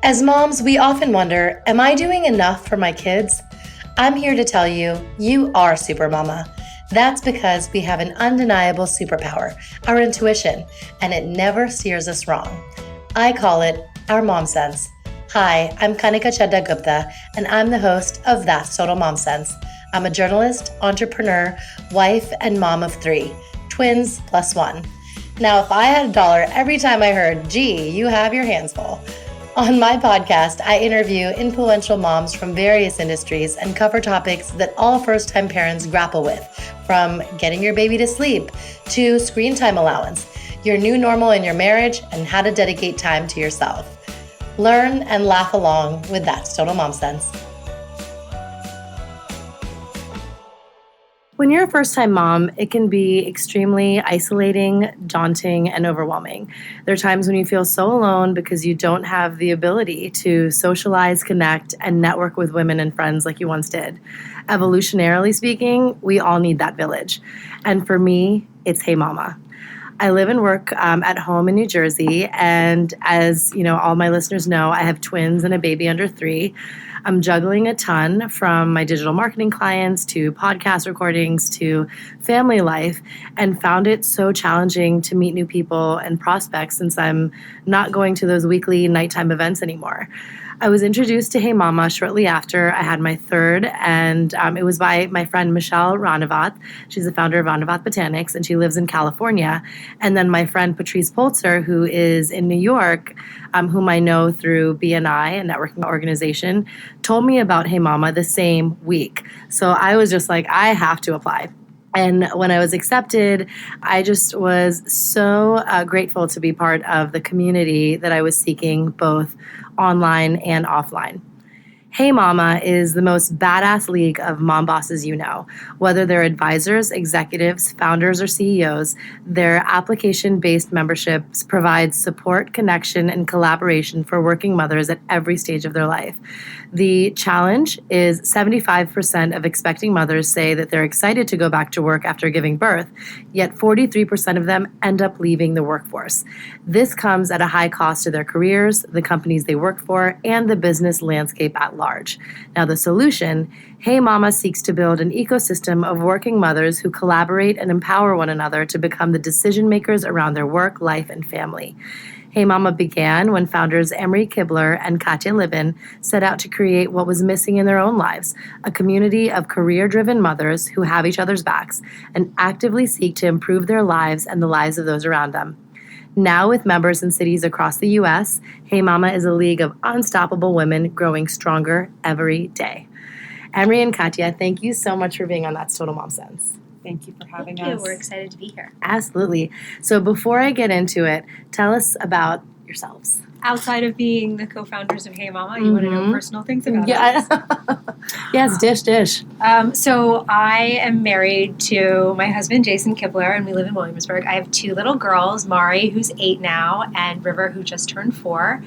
As moms, we often wonder, am I doing enough for my kids? I'm here to tell you, you are super mama. That's because we have an undeniable superpower, our intuition, and it never steers us wrong. I call it our mom sense. Hi, I'm Kanika Chadda Gupta, and I'm the host of That's Total Mom Sense. I'm a journalist, entrepreneur, wife, and mom of 3, twins plus 1. Now, if I had $1 every time I heard, gee, you have your hands full. On my podcast, I interview influential moms from various industries and cover topics that all first-time parents grapple with, from getting your baby to sleep to screen time allowance, your new normal in your marriage, and how to dedicate time to yourself. Learn and laugh along with That's Total Mom Sense. When you're a first-time mom, it can be extremely isolating, daunting, and overwhelming. There are times when you feel so alone because you don't have the ability to socialize, connect, and network with women and friends like you once did. Evolutionarily speaking, we all need that village. And for me, it's HeyMama. I live and work at home in New Jersey, and as you know, all my listeners know, I have twins and a baby under 3. I'm juggling a ton, from my digital marketing clients to podcast recordings to family life, and found it so challenging to meet new people and prospects since I'm not going to those weekly nighttime events anymore. I was introduced to HeyMama shortly after I had my 3rd, and it was by my friend Michelle Ranavat. She's the founder of Ranavat Botanics, and she lives in California. And then my friend Patrice Poltzer, who is in New York, whom I know through BNI, a networking organization, told me about HeyMama the same week. So I was just like, I have to apply. And when I was accepted, I just was so grateful to be part of the community that I was seeking, both online and offline. HeyMama is the most badass league of mom bosses you know. Whether they're advisors, executives, founders, or CEOs, their application-based memberships provide support, connection, and collaboration for working mothers at every stage of their life. The challenge is 75% of expecting mothers say that they're excited to go back to work after giving birth, yet 43% of them end up leaving the workforce. This comes at a high cost to their careers, the companies they work for, and the business landscape at large. Now, the solution, HeyMama seeks to build an ecosystem of working mothers who collaborate and empower one another to become the decision makers around their work, life, and family. HeyMama began when founders Amri, Kibbler, and Katya, Libin set out to create what was missing in their own lives, a community of career-driven mothers who have each other's backs and actively seek to improve their lives and the lives of those around them. Now, with members in cities across the U.S., HeyMama is a league of unstoppable women growing stronger every day. Amri and Katya, thank you so much for being on That's Total Mom Sense. Thank you for having us. Thank you. We're excited to be here. Absolutely. So before I get into it, tell us about yourselves. Outside of being the co-founders of HeyMama, you want to know personal things about us? Yes, dish. So I am married to my husband, Jason Kibbler, and we live in Williamsburg. I have 2 little girls, Mari, who's 8 now, and River, who just turned 4.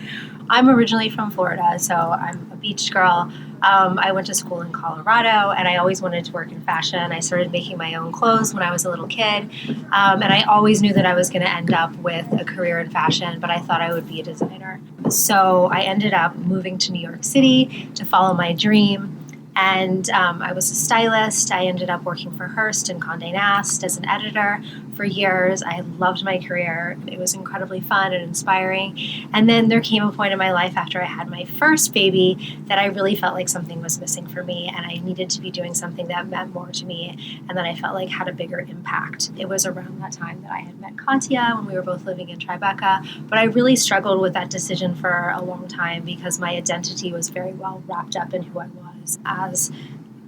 I'm originally from Florida, so I'm a beach girl. I went to school in Colorado, and I always wanted to work in fashion. I started making my own clothes when I was a little kid, and I always knew that I was going to end up with a career in fashion, but I thought I would be a designer. So I ended up moving to New York City to follow my dream. And I was a stylist. I ended up working for Hearst and Condé Nast as an editor for years. I loved my career. It was incredibly fun and inspiring. And then there came a point in my life after I had my first baby that I really felt like something was missing for me, and I needed to be doing something that meant more to me and that I felt like had a bigger impact. It was around that time that I had met Katya when we were both living in Tribeca, but I really struggled with that decision for a long time because my identity was very well wrapped up in who I was as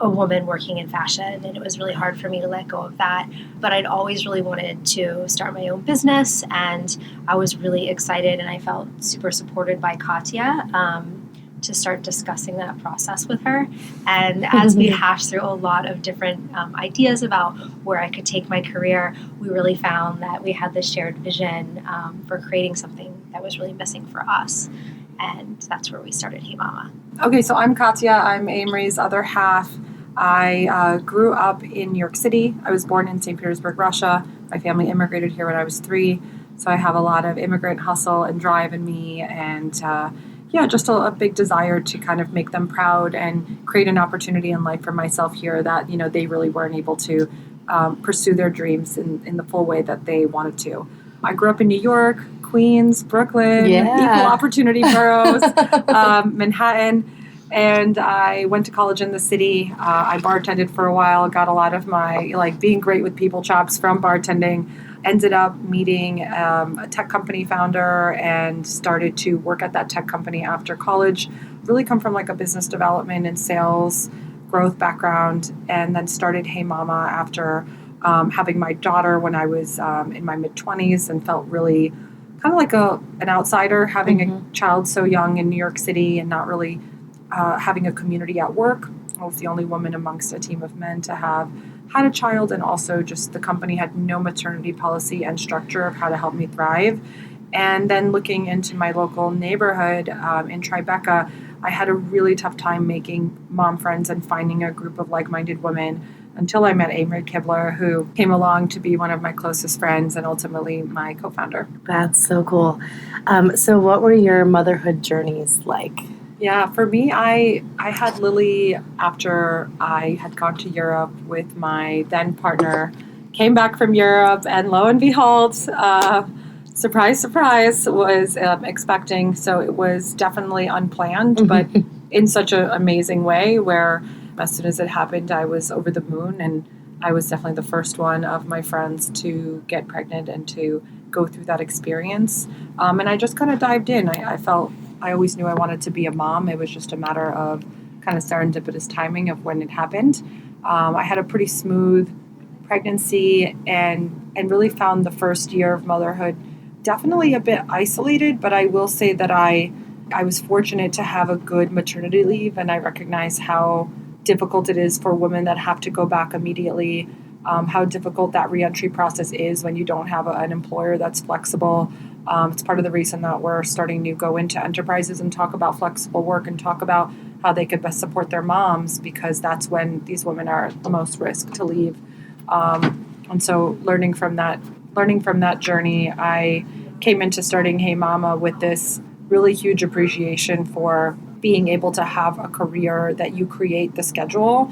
a woman working in fashion, and it was really hard for me to let go of that. But I'd always really wanted to start my own business, and I was really excited, and I felt super supported by Katya to start discussing that process with her. And as we hashed through a lot of different ideas about where I could take my career, we really found that we had this shared vision for creating something that was really missing for us. And that's where we started HeyMama. Okay, so I'm Katya. I'm Amri's other half. I grew up in New York City. I was born in St. Petersburg, Russia. My family immigrated here when I was 3. So I have a lot of immigrant hustle and drive in me, and yeah, just a big desire to kind of make them proud and create an opportunity in life for myself here that, they really weren't able to pursue their dreams in the full way that they wanted to. I grew up in New York, Queens, Brooklyn, equal opportunity boroughs, Manhattan, and I went to college in the city. I bartended for a while, got a lot of my being great with people chops from bartending. Ended up meeting a tech company founder and started to work at that tech company after college. Really come from a business development and sales growth background, and then started HeyMama after having my daughter when I was in my mid-20s, and felt really kind of like an outsider having a child so young in New York City and not really having a community at work. I was the only woman amongst a team of men to have had a child, and also just the company had no maternity policy and structure of how to help me thrive. And then looking into my local neighborhood in Tribeca, I had a really tough time making mom friends and finding a group of like-minded women until I met Amri Kibbler, who came along to be one of my closest friends and ultimately my co-founder. That's so cool. So what were your motherhood journeys like? Yeah, for me, I had Lily after I had gone to Europe with my then partner, came back from Europe, and lo and behold, surprise, surprise, was expecting. So it was definitely unplanned, but in such an amazing way where as soon as it happened, I was over the moon, and I was definitely the first one of my friends to get pregnant and to go through that experience. And I just kind of dived in. I always knew I wanted to be a mom. It was just a matter of kind of serendipitous timing of when it happened. I had a pretty smooth pregnancy and really found the first year of motherhood definitely a bit isolated, but I will say that I was fortunate to have a good maternity leave, and I recognize how difficult it is for women that have to go back immediately, how difficult that reentry process is when you don't have an employer that's flexible. It's part of the reason that we're starting to go into enterprises and talk about flexible work and talk about how they could best support their moms, because that's when these women are at the most risk to leave. And so learning from that journey, I came into starting HeyMama with this really huge appreciation for being able to have a career that you create the schedule,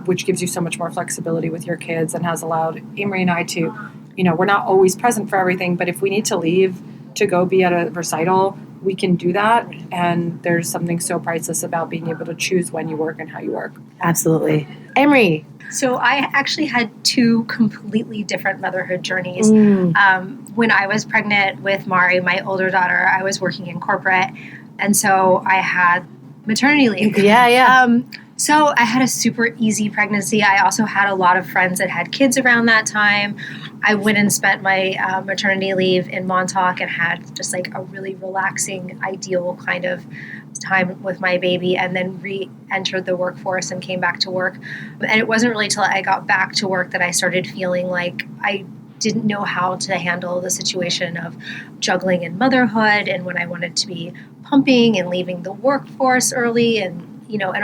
which gives you so much more flexibility with your kids and has allowed Amri and I to, we're not always present for everything, but if we need to leave to go be at a recital, we can do that. And there's something so priceless about being able to choose when you work and how you work. Absolutely. Amri. So I actually had two completely different motherhood journeys. When I was pregnant with Mari, my older daughter, I was working in corporate. And so I had maternity leave. Yeah. So I had a super easy pregnancy. I also had a lot of friends that had kids around that time. I went and spent my maternity leave in Montauk and had just a really relaxing, ideal kind of time with my baby, and then re-entered the workforce and came back to work. And it wasn't really till I got back to work that I started feeling like I didn't know how to handle the situation of juggling and motherhood, and when I wanted to be pumping and leaving the workforce early and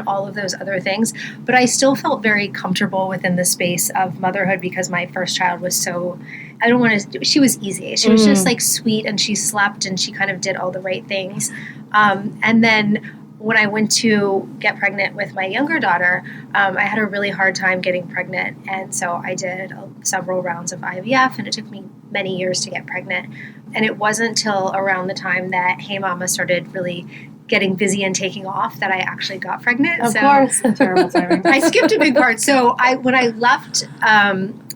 all of those other things. But I still felt very comfortable within the space of motherhood because my first child was she was easy. She was just sweet, and she slept, and she kind of did all the right things. And then when I went to get pregnant with my younger daughter, I had a really hard time getting pregnant. And so I did several rounds of IVF, and it took me many years to get pregnant. And it wasn't till around the time that HeyMama started really getting busy and taking off that I actually got pregnant. Of course. Terrible timing. I skipped a big part. So when I left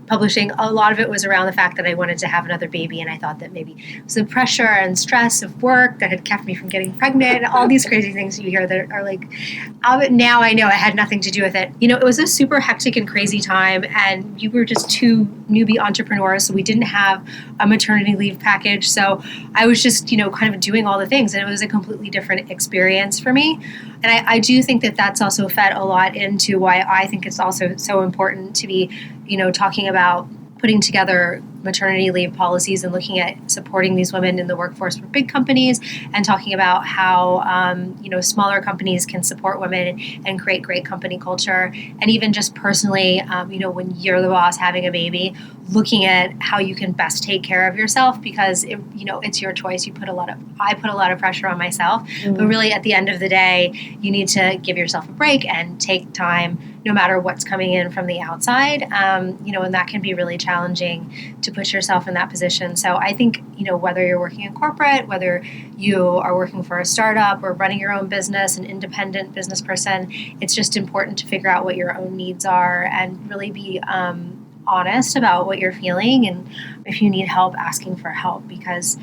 publishing, a lot of it was around the fact that I wanted to have another baby, and I thought that maybe it was the pressure and stress of work that had kept me from getting pregnant, all these crazy things you hear that are now I know it had nothing to do with it. It was a super hectic and crazy time, and you were just two newbie entrepreneurs, so we didn't have a maternity leave package, so I was just, kind of doing all the things, and it was a completely different experience for me. And I do think that that's also fed a lot into why I think it's also so important to be, talking about putting together maternity leave policies and looking at supporting these women in the workforce for big companies, and talking about how smaller companies can support women and create great company culture. And even just personally, when you're the boss having a baby, looking at how you can best take care of yourself, because it's your choice. I put a lot of pressure on myself, but really at the end of the day, you need to give yourself a break and take time, no matter what's coming in from the outside. And that can be really challenging to put yourself in that position. So I think, whether you're working in corporate, whether you are working for a startup or running your own business, an independent business person, it's just important to figure out what your own needs are and really be honest about what you're feeling. And if you need help, asking for help, because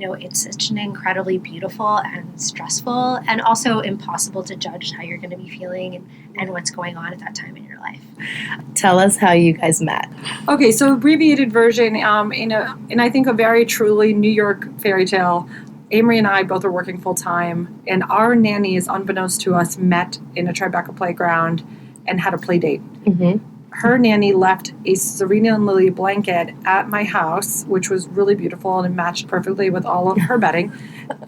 it's such an incredibly beautiful and stressful and also impossible to judge how you're going to be feeling and what's going on at that time in your life. Tell us how you guys met. Okay, so abbreviated version, in I think a very truly New York fairy tale, Amri and I both are working full time, and our nannies, unbeknownst to us, met in a Tribeca playground and had a play date. Mm-hmm. Her nanny left a Serena and Lily blanket at my house, which was really beautiful and it matched perfectly with all of her bedding.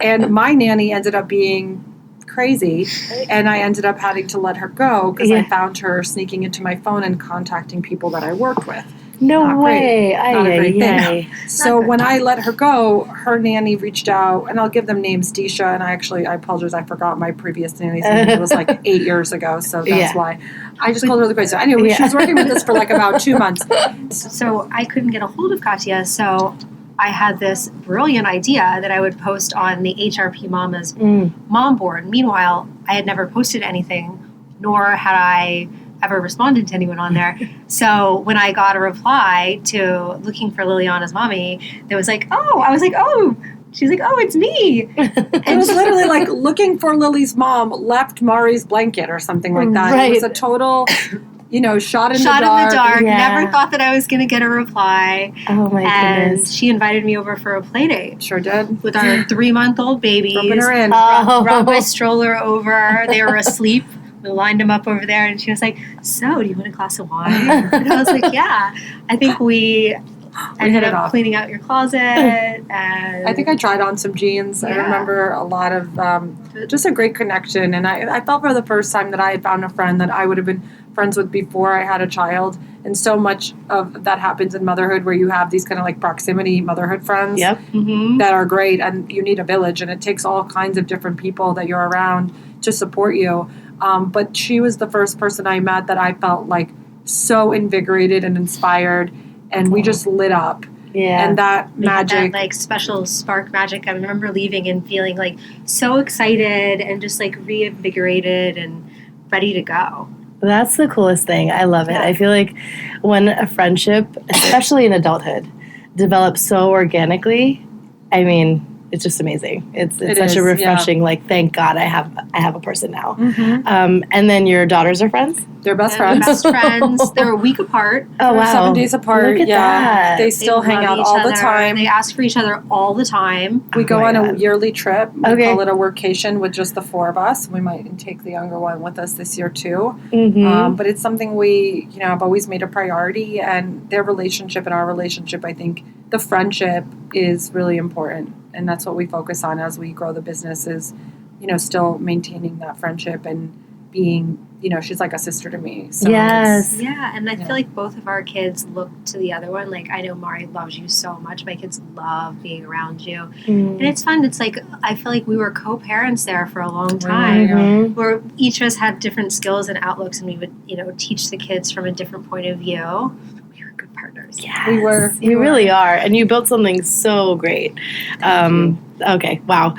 And my nanny ended up being crazy, and I ended up having to let her go because I found her sneaking into my phone and contacting people that I worked with. No way. Not a great thing. So when I let her go, her nanny reached out, and I'll give them names, Disha, and I apologize, I forgot my previous nanny's name. It was like 8 years ago, so that's why. I just called her the crazy. Anyway, she was working with us for like about 2 months. So I couldn't get a hold of Katya, so I had this brilliant idea that I would post on the HRP Mama's mom board. Meanwhile, I had never posted anything, nor had I ever responded to anyone on there. So when I got a reply to looking for Liliana's mommy, there was like, she's like, oh, it's me. And it was literally like looking for Lily's mom left Mari's blanket or something like that. Right. It was a total, shot in the dark. Yeah. Never thought that I was going to get a reply. Oh my goodness. And she invited me over for a play date. Sure did. With our 3-month-old babies. Rubbing her in. Brought my stroller over. They were asleep. We lined them up over there, and she was like, so, do you want a glass of wine? And I was like, yeah. I think we ended up cleaning out your closet. And I think I tried on some jeans. Yeah. I remember a lot of just a great connection. And I felt for the first time that I had found a friend that I would have been friends with before I had a child. And so much of that happens in motherhood, where you have these kind of like proximity motherhood friends that are great. And you need a village, and it takes all kinds of different people that you're around to support you. But she was the first person I met that I felt like so invigorated and inspired, and we just lit up. Yeah. And that magic. That like special spark magic. I remember leaving and feeling like so excited and just like reinvigorated and ready to go. That's the coolest thing. I love it. I feel like when a friendship, especially in adulthood, develops so organically, I mean, it's just amazing. It's such a refreshing, like, thank God I have a person now. Mm-hmm. And then your daughters are friends? They're best friends. Best friends. They're a week apart. Oh, wow. 7 days apart. Look at that. They still hang out all the time. They ask for each other all the time. We go on a yearly trip. We call it a workation with just the 4 of us. We might take the younger one with us this year, too. Mm-hmm. But it's something we, have always made a priority. And their relationship and our relationship, I think the friendship is really important. And that's what we focus on as we grow the business is, still maintaining that friendship and being, she's like a sister to me. So yes. Yeah, and I feel like both of our kids look to the other one. Like, I know Mari loves you so much. My kids love being around you. And it's fun. It's like, I feel like we were co-parents there for a long time, where each of us had different skills and outlooks, and we would, teach the kids from a different point of view. We were good partners. Yes, we really are. And you built something so great. Okay, wow.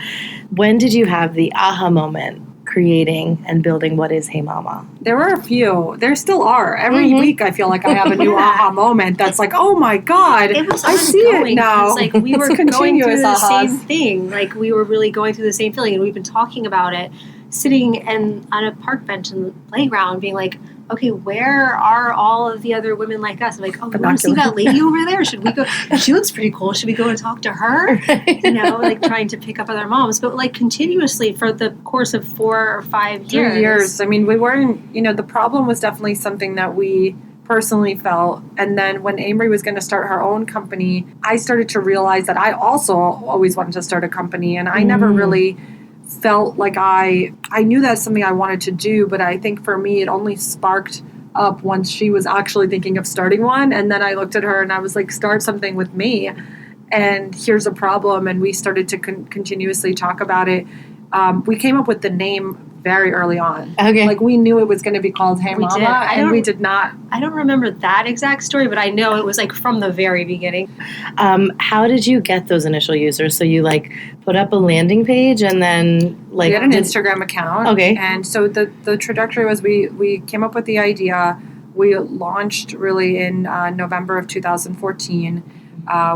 When did you have the aha moment creating and building what is HeyMama? There were a few. There still are. Every week I feel like I have a new aha moment that's like, oh my God, I see it now. It's like we were going through the same thing. Like we were really going through the same feeling, and we've been talking about it, sitting on a park bench in the playground being like, okay, where are all of the other women like us? I'm like, oh, you want to see that lady over there? Should we go? She looks pretty cool. Should we go and talk to her? Like trying to pick up other moms. But like continuously for the course of 4 or 5 years. 3 years. I mean, we weren't, the problem was definitely something that we personally felt. And then when Amri was going to start her own company, I started to realize that I also always wanted to start a company. And I never really felt like I knew that's something I wanted to do. But I think for me, it only sparked up once she was actually thinking of starting one. And then I looked at her and I was like, start something with me. And here's a problem. And we started to continuously talk about it. We came up with the name very early on. Okay. Like we knew it was going to be called HeyMama, and we did not. I don't remember that exact story, but I know it was like from the very beginning. How did you get those initial users? So you like put up a landing page and then like... We had an Instagram account. Okay. And so the trajectory was we came up with the idea. We launched really in November of 2014.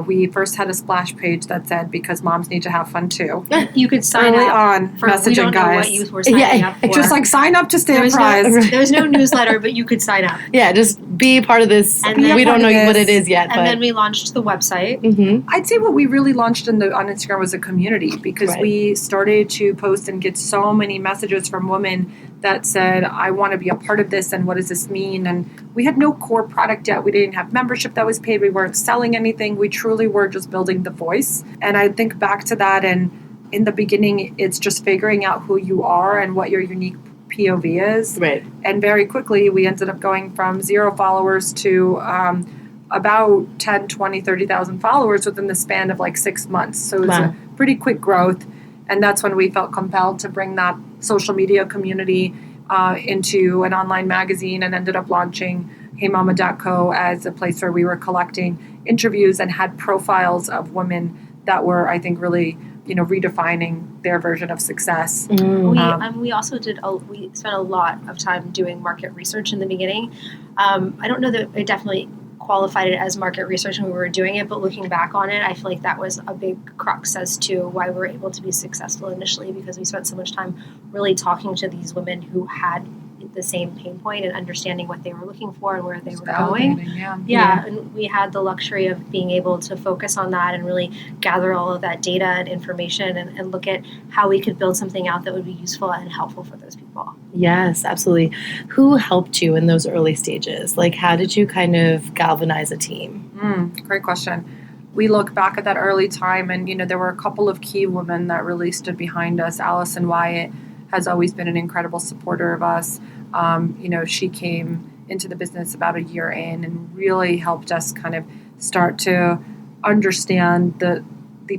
We first had a splash page that said, because moms need to have fun too. You could sign early up on for messaging, we don't know guys. what you were signing up for. Just like sign up to stay apprised. There was no newsletter, but you could sign up. Yeah, just be part of this. And then we don't know what it is yet. And then we launched the website. Mm-hmm. I'd say what we really launched on Instagram was a community, because we started to post and get so many messages from women that said, I want to be a part of this, and what does this mean? And we had no core product yet. We didn't have membership that was paid. We weren't selling anything. We truly were just building the voice. And I think back to that, and in the beginning, it's just figuring out who you are and what your unique POV is. Right. And very quickly, we ended up going from 0 followers to about 10, 20, 30,000 followers within the span of like 6 months. So it's a pretty quick growth. And that's when we felt compelled to bring that social media community into an online magazine, and ended up launching HeyMama.co as a place where we were collecting interviews and had profiles of women that were, I think, really, redefining their version of success. We also we spent a lot of time doing market research in the beginning. I don't know that it definitely qualified it as market research when we were doing it, but looking back on it, I feel like that was a big crux as to why we were able to be successful initially, because we spent so much time really talking to these women who had the same pain point and understanding what they were looking for and where they were going. Yeah, and we had the luxury of being able to focus on that and really gather all of that data and information and look at how we could build something out that would be useful and helpful for those people. Yes, absolutely. Who helped you in those early stages? Like, how did you kind of galvanize a team? Great question. We look back at that early time, and there were a couple of key women that really stood behind us. Allison Wyatt has always been an incredible supporter of us. She came into the business about a year in and really helped us kind of start to understand the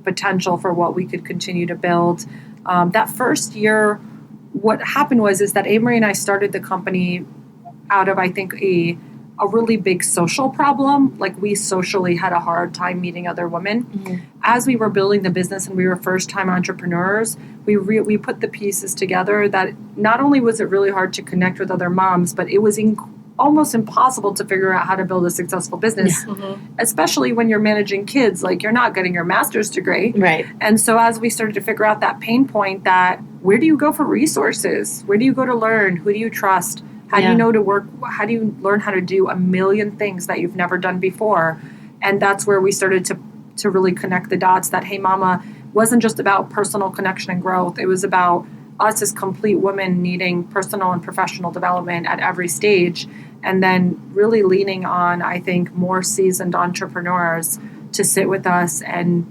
potential for what we could continue to build. That first year, what happened is that Amri and I started the company out of, I think, a really big social problem. Like, we socially had a hard time meeting other women. Mm-hmm. As we were building the business and we were first-time entrepreneurs, we put the pieces together that not only was it really hard to connect with other moms, but it was almost impossible to figure out how to build a successful business, especially when you're managing kids. Like, you're not getting your master's degree. Right. And so as we started to figure out that pain point, that where do you go for resources? Where do you go to learn? Who do you trust? How do you know to work? How do you learn how to do a million things that you've never done before? And that's where we started to really connect the dots, that HeyMama wasn't just about personal connection and growth. It was about us as complete women needing personal and professional development at every stage, and then really leaning on, I think, more seasoned entrepreneurs to sit with us and,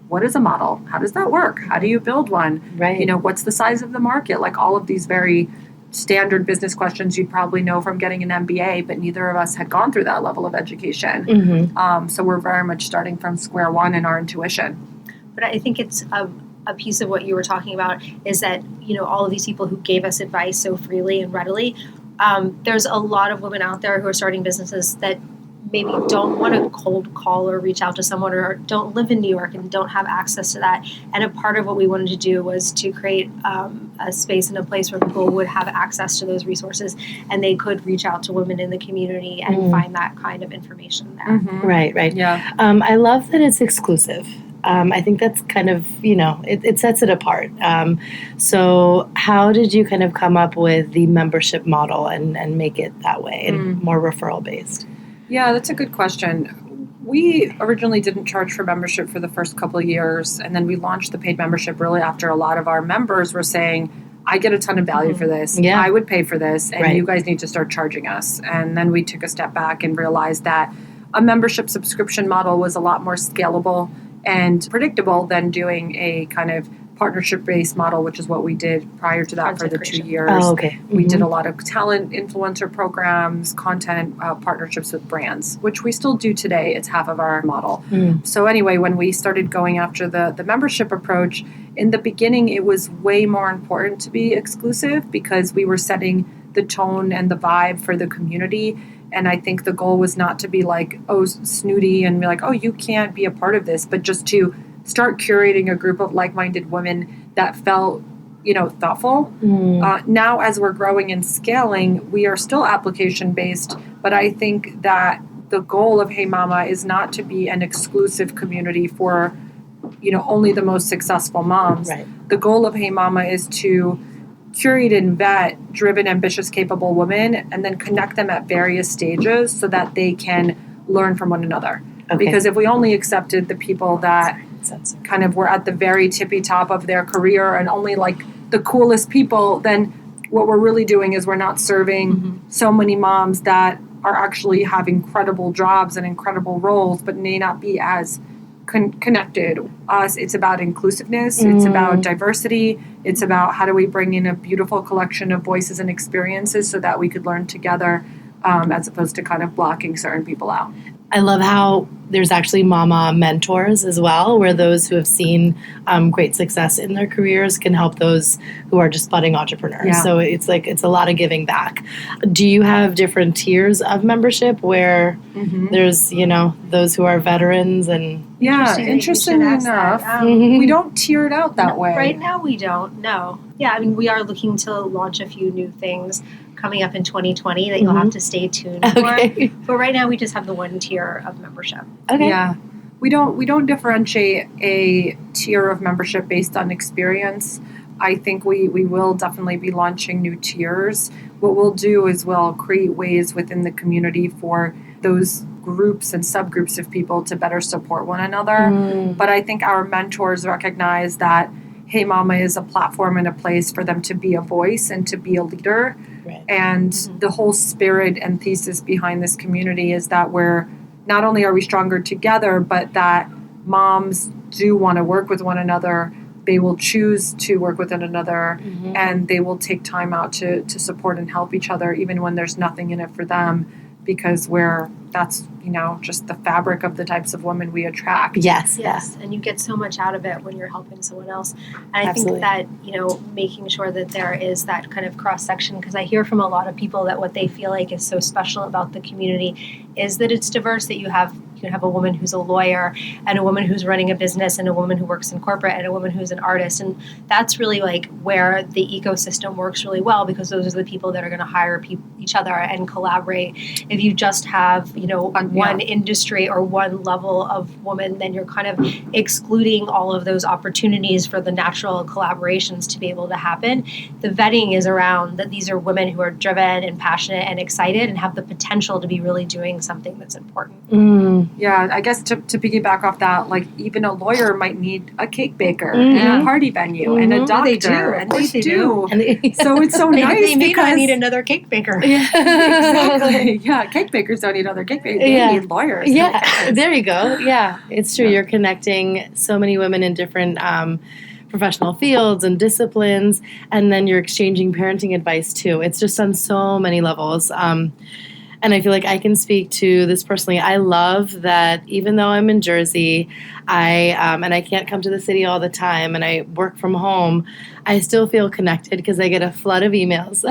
what is a model? How does that work? How do you build one? Right. What's the size of the market? Like, all of these very standard business questions you'd probably know from getting an MBA, but neither of us had gone through that level of education. Mm-hmm. So we're very much starting from square one in our intuition. But I think it's a piece of what you were talking about is that, all of these people who gave us advice so freely and readily, there's a lot of women out there who are starting businesses that maybe don't want to cold call or reach out to someone, or don't live in New York and don't have access to that. And a part of what we wanted to do was to create a space and a place where people would have access to those resources, and they could reach out to women in the community and find that kind of information there. Mm-hmm. Right. Yeah. I love that it's exclusive. I think that's kind of, it sets it apart. So how did you kind of come up with the membership model and make it that way and more referral based? Yeah, that's a good question. We originally didn't charge for membership for the first couple of years, and then we launched the paid membership really after a lot of our members were saying, I get a ton of value for this. Yeah. I would pay for this, and Right. you guys need to start charging us. And then we took a step back and realized that a membership subscription model was a lot more scalable and predictable than doing a kind of partnership-based model, which is what we did prior to that for the 2 years. Oh, okay. We did a lot of talent influencer programs, content partnerships with brands, which we still do today. It's half of our model. So anyway, when we started going after the membership approach, in the beginning, it was way more important to be exclusive because we were setting the tone and the vibe for the community. And I think the goal was not to be like, oh, snooty and be like, oh, you can't be a part of this, but just to start curating a group of like-minded women that felt, thoughtful. Now, as we're growing and scaling, we are still application-based, but I think that the goal of HeyMama is not to be an exclusive community for, only the most successful moms. Right. The goal of HeyMama is to curate and vet driven, ambitious, capable women and then connect them at various stages so that they can learn from one another. Okay. Because if we only accepted the people that kind of were at the very tippy top of their career and only like the coolest people, then what we're really doing is we're not serving so many moms that are actually have incredible jobs and incredible roles, but may not be as connected. It's about inclusiveness. It's about diversity. It's about how do we bring in a beautiful collection of voices and experiences so that we could learn together as opposed to kind of blocking certain people out. I love how there's actually mama mentors as well, where those who have seen great success in their careers can help those who are just budding entrepreneurs. Yeah. So it's a lot of giving back. Do you have different tiers of membership where there's, those who are veterans and... Yeah, interestingly enough, we don't tier it out that way. Right now we don't, no. Yeah, I mean, we are looking to launch a few new things coming up in 2020 that you'll have to stay tuned for. But right now we just have the one tier of membership. Okay. Yeah. We don't differentiate a tier of membership based on experience. I think we will definitely be launching new tiers. What we'll do is we'll create ways within the community for those groups and subgroups of people to better support one another. But I think our mentors recognize that HeyMama is a platform and a place for them to be a voice and to be a leader. Right. And the whole spirit and thesis behind this community is that we're not only are we stronger together, but that moms do want to work with one another. They will choose to work with one another and they will take time out to support and help each other, even when there's nothing in it for them, because that's just the fabric of the types of women we attract. Yes. And you get so much out of it when you're helping someone else. And Absolutely. I think that, making sure that there is that kind of cross-section, because I hear from a lot of people that what they feel like is so special about the community is that it's diverse, that you can have a woman who's a lawyer and a woman who's running a business and a woman who works in corporate and a woman who's an artist. And that's really like where the ecosystem works really well, because those are the people that are going to hire each other and collaborate. If you just have, one industry or one level of woman, then you're kind of excluding all of those opportunities for the natural collaborations to be able to happen. The vetting is around that these are women who are driven and passionate and excited and have the potential to be really doing something that's important. Yeah, I guess to piggyback off that, like even a lawyer might need a cake baker and a party venue and a doctor. They do. And they do. And So it's so nice They may because not need another cake baker. exactly. Yeah, cake bakers don't need other cake bakers. They need lawyers. Yeah, there you go. Yeah, it's true. You're connecting so many women in different professional fields and disciplines, and then you're exchanging parenting advice too. It's just on so many levels. And I feel like I can speak to this personally. I love that even though I'm in Jersey, and I can't come to the city all the time, and I work from home, I still feel connected because I get a flood of emails,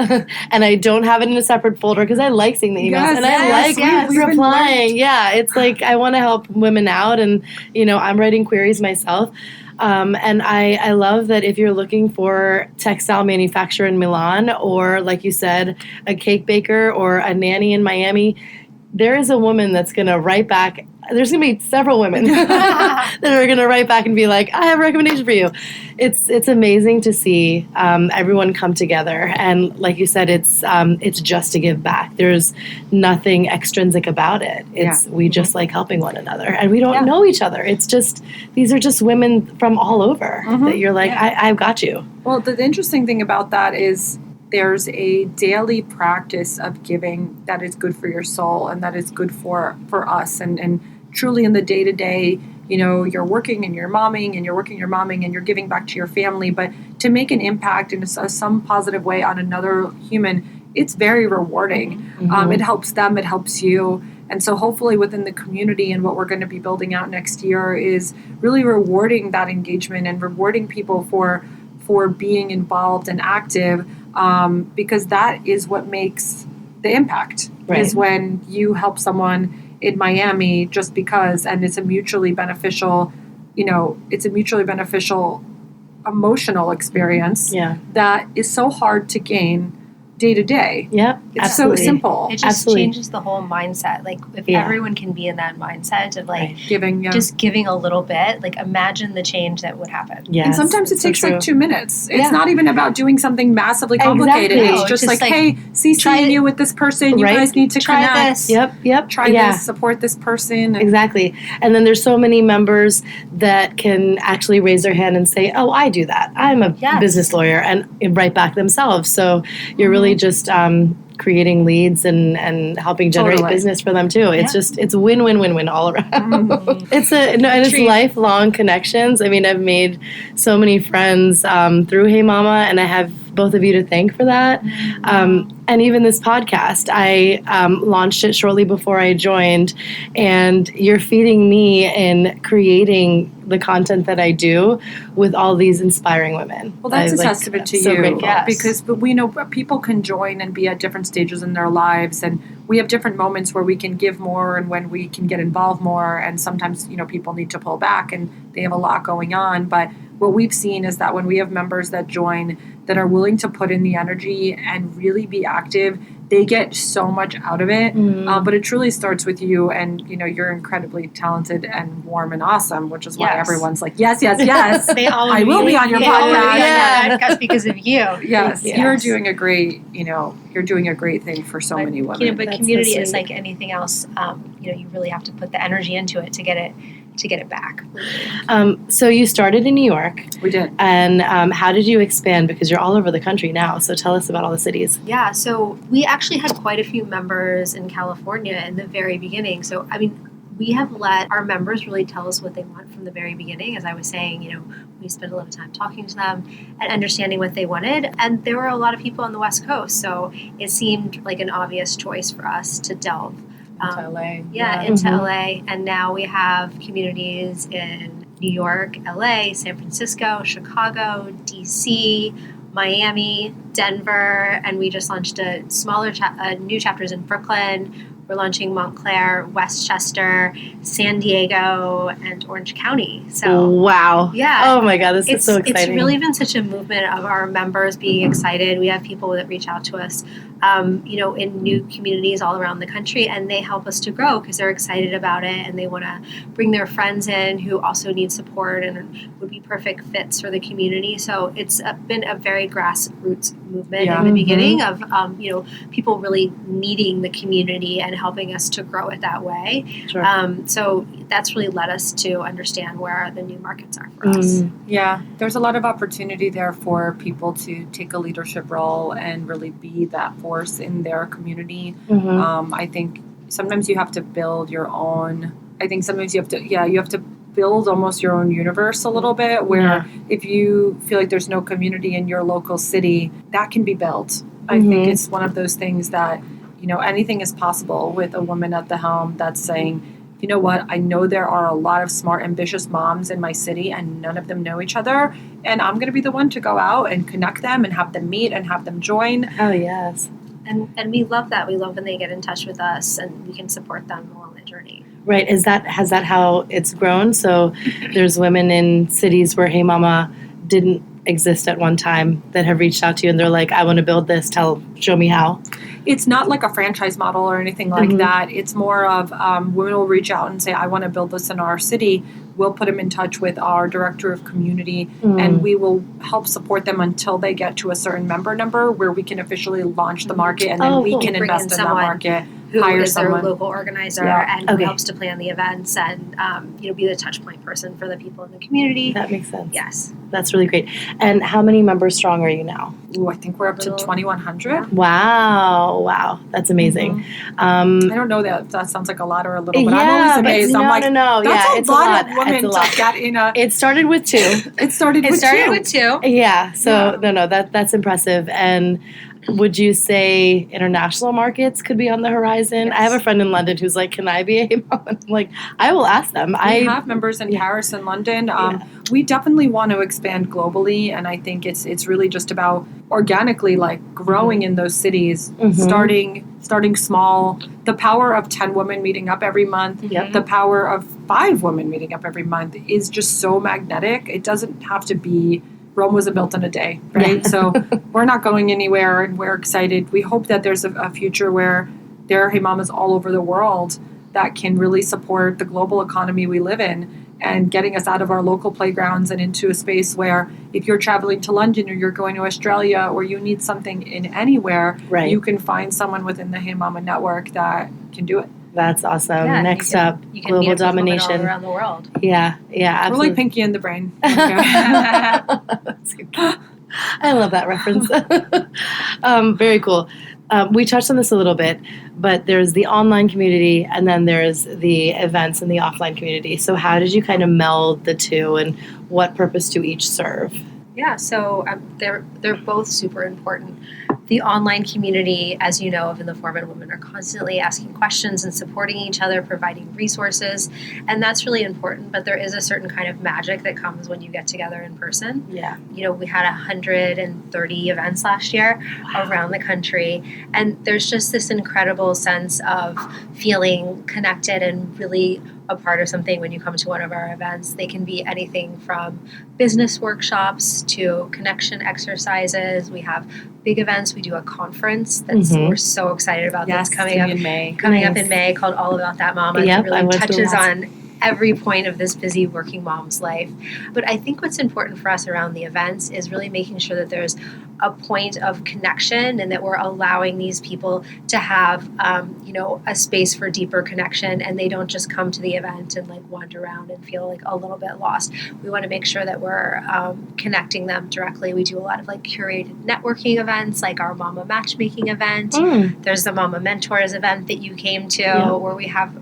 and I don't have it in a separate folder because I like seeing the emails I like replying. Yeah, it's like I want to help women out, and I'm writing queries myself. And I love that if you're looking for textile manufacturer in Milan, or like you said, a cake baker or a nanny in Miami, there is a woman that's going to write back there's going to be several women that are going to write back and be like, I have a recommendation for you. It's amazing to see everyone come together. And like you said, it's just to give back. There's nothing extrinsic about it. We just like helping one another. And we don't know each other. It's just, these are just women from all over that you're like, I've got you. Well, the interesting thing about that is there's a daily practice of giving that is good for your soul and that is good for us. And truly in the day-to-day, you're working and you're momming and you're working, you're momming and you're giving back to your family. But to make an impact in some positive way on another human, it's very rewarding. It helps them, it helps you. And so hopefully within the community and what we're going to be building out next year is really rewarding that engagement and rewarding people for being involved and active, because that is what makes the impact, is when you help someone in Miami just because, and it's a mutually beneficial emotional experience that is so hard to gain day to day. Yep, it's absolutely. so simple. It just changes the whole mindset. Like if everyone can be in that mindset of like just giving a little bit, like imagine the change that would happen. Yes, and sometimes it takes like 2 minutes. It's not even about doing something massively complicated. Exactly. It's just like, hey, CCing you with this person. You guys need to try connect. This. Yep. Try this. Support this person. Exactly. And then there's so many members that can actually raise their hand and say, oh, I do that. I'm a business lawyer, and write back themselves. So you're really just creating leads and helping generate business for them too. It's just, it's win all around. It's lifelong connections. I mean, I've made so many friends through HeyMama, and I have both of you to thank for that. And even this podcast, I launched it shortly before I joined, and you're feeding me in creating the content that I do with all these inspiring women. Well, that's a testament to you. Because we know people can join and be at different stages in their lives, and we have different moments where we can give more and when we can get involved more, and sometimes people need to pull back and they have a lot going on. But what we've seen is that when we have members that join that are willing to put in the energy and really be active, they get so much out of it. But it truly starts with you, and you're incredibly talented and warm and awesome, which is why everyone's like, yes. I will be on your podcast because of you. Yes, you're doing a great, you're doing a great thing for so many women. But community is like anything else. You really have to put the energy into it to get it back. So you started in New York. We did. And how did you expand? Because you're all over the country now. So tell us about all the cities. Yeah. So we actually had quite a few members in California in the very beginning. So, I mean, we have let our members really tell us what they want from the very beginning. As I was saying, we spent a lot of time talking to them and understanding what they wanted. And there were a lot of people on the West Coast. So it seemed like an obvious choice for us to delve into LA. Into LA. And now we have communities in New York, LA, San Francisco, Chicago, DC, Miami, Denver, and we just launched a smaller new chapters in Brooklyn. We're launching Montclair, Westchester, San Diego, and Orange County. So wow. Yeah. Oh my God, this is so exciting. It's really been such a movement of our members being excited. We have people that reach out to us, in new communities all around the country, and they help us to grow because they're excited about it and they want to bring their friends in who also need support and would be perfect fits for the community. So it's been a very grassroots movement in the beginning of, people really needing the community and helping us to grow it that way. Sure. So that's really led us to understand where the new markets are for us. Yeah, there's a lot of opportunity there for people to take a leadership role and really be that force in their community. I think sometimes you have to build your own. I think sometimes you have to build almost your own universe a little bit, where if you feel like there's no community in your local city, that can be built. I think it's one of those things that, anything is possible with a woman at the helm that's saying, you know what, I know there are a lot of smart, ambitious moms in my city and none of them know each other. And I'm going to be the one to go out and connect them and have them meet and have them join. Oh, yes. And we love that. We love when they get in touch with us and we can support them along the journey. Right. Has that how it's grown? So there's women in cities where HeyMama didn't exist at one time that have reached out to you and they're like, I want to build this, show me how? It's not like a franchise model or anything like that. It's more of women will reach out and say, I want to build this in our city. We'll put them in touch with our director of community, and we will help support them until they get to a certain member number where we can officially launch the market, and then we can invest in that market. Who hire is someone. their local organizer and who helps to plan the events and be the touch point person for the people in the community. That makes sense. Yes. That's really great. And how many members strong are you now? Ooh, I think we're up to 2,100. Wow. That's amazing. I don't know that sounds like a lot or a little, but I'm always amazed. No, that's it's a lot of women to get in a... It started with 2. It started with 2. Yeah. So, that's impressive. And would you say international markets could be on the horizon? Yes. I have a friend in London who's like, can I be a HeyMama? I'm like, I will ask them. We have members in Paris and London. We definitely want to expand globally, and I think it's really just about organically growing in those cities, starting small. The power of 10 women meeting up every month, the power of 5 women meeting up every month is just so magnetic. It doesn't have to be Rome wasn't built in a day, right? Yeah. So we're not going anywhere, and we're excited. We hope that there's a future where there are HeyMamas all over the world that can really support the global economy we live in, and getting us out of our local playgrounds and into a space where if you're traveling to London or you're going to Australia or you need something in anywhere, you can find someone within the HeyMama network that can do it. That's awesome. Yeah, Next up, you can global meet domination all around the world. Yeah, absolutely. We're like Pinky in the Brain. Okay. I love that reference. Very cool. We touched on this a little bit, but there's the online community and then there's the events in the offline community. So how did you kind of meld the two, and what purpose do each serve? Yeah, so they're both super important. The online community, as you know, of In the Form and Women, are constantly asking questions and supporting each other, providing resources, and that's really important. But there is a certain kind of magic that comes when you get together in person. Yeah. We had 130 events last year around the country, and there's just this incredible sense of feeling connected and really a part of something when you come to one of our events. They can be anything from business workshops to connection exercises. We have big events. We do a conference that's we're so excited about. That's coming up in May. Up in May, called All About That Mama. It really touches on every point of this busy working mom's life. But I think what's important for us around the events is really making sure that there's a point of connection and that we're allowing these people to have, a space for deeper connection, and they don't just come to the event and wander around and feel a little bit lost. We want to make sure that we're connecting them directly. We do a lot of curated networking events, like our Mama Matchmaking event. There's the Mama Mentors event that you came to, where we have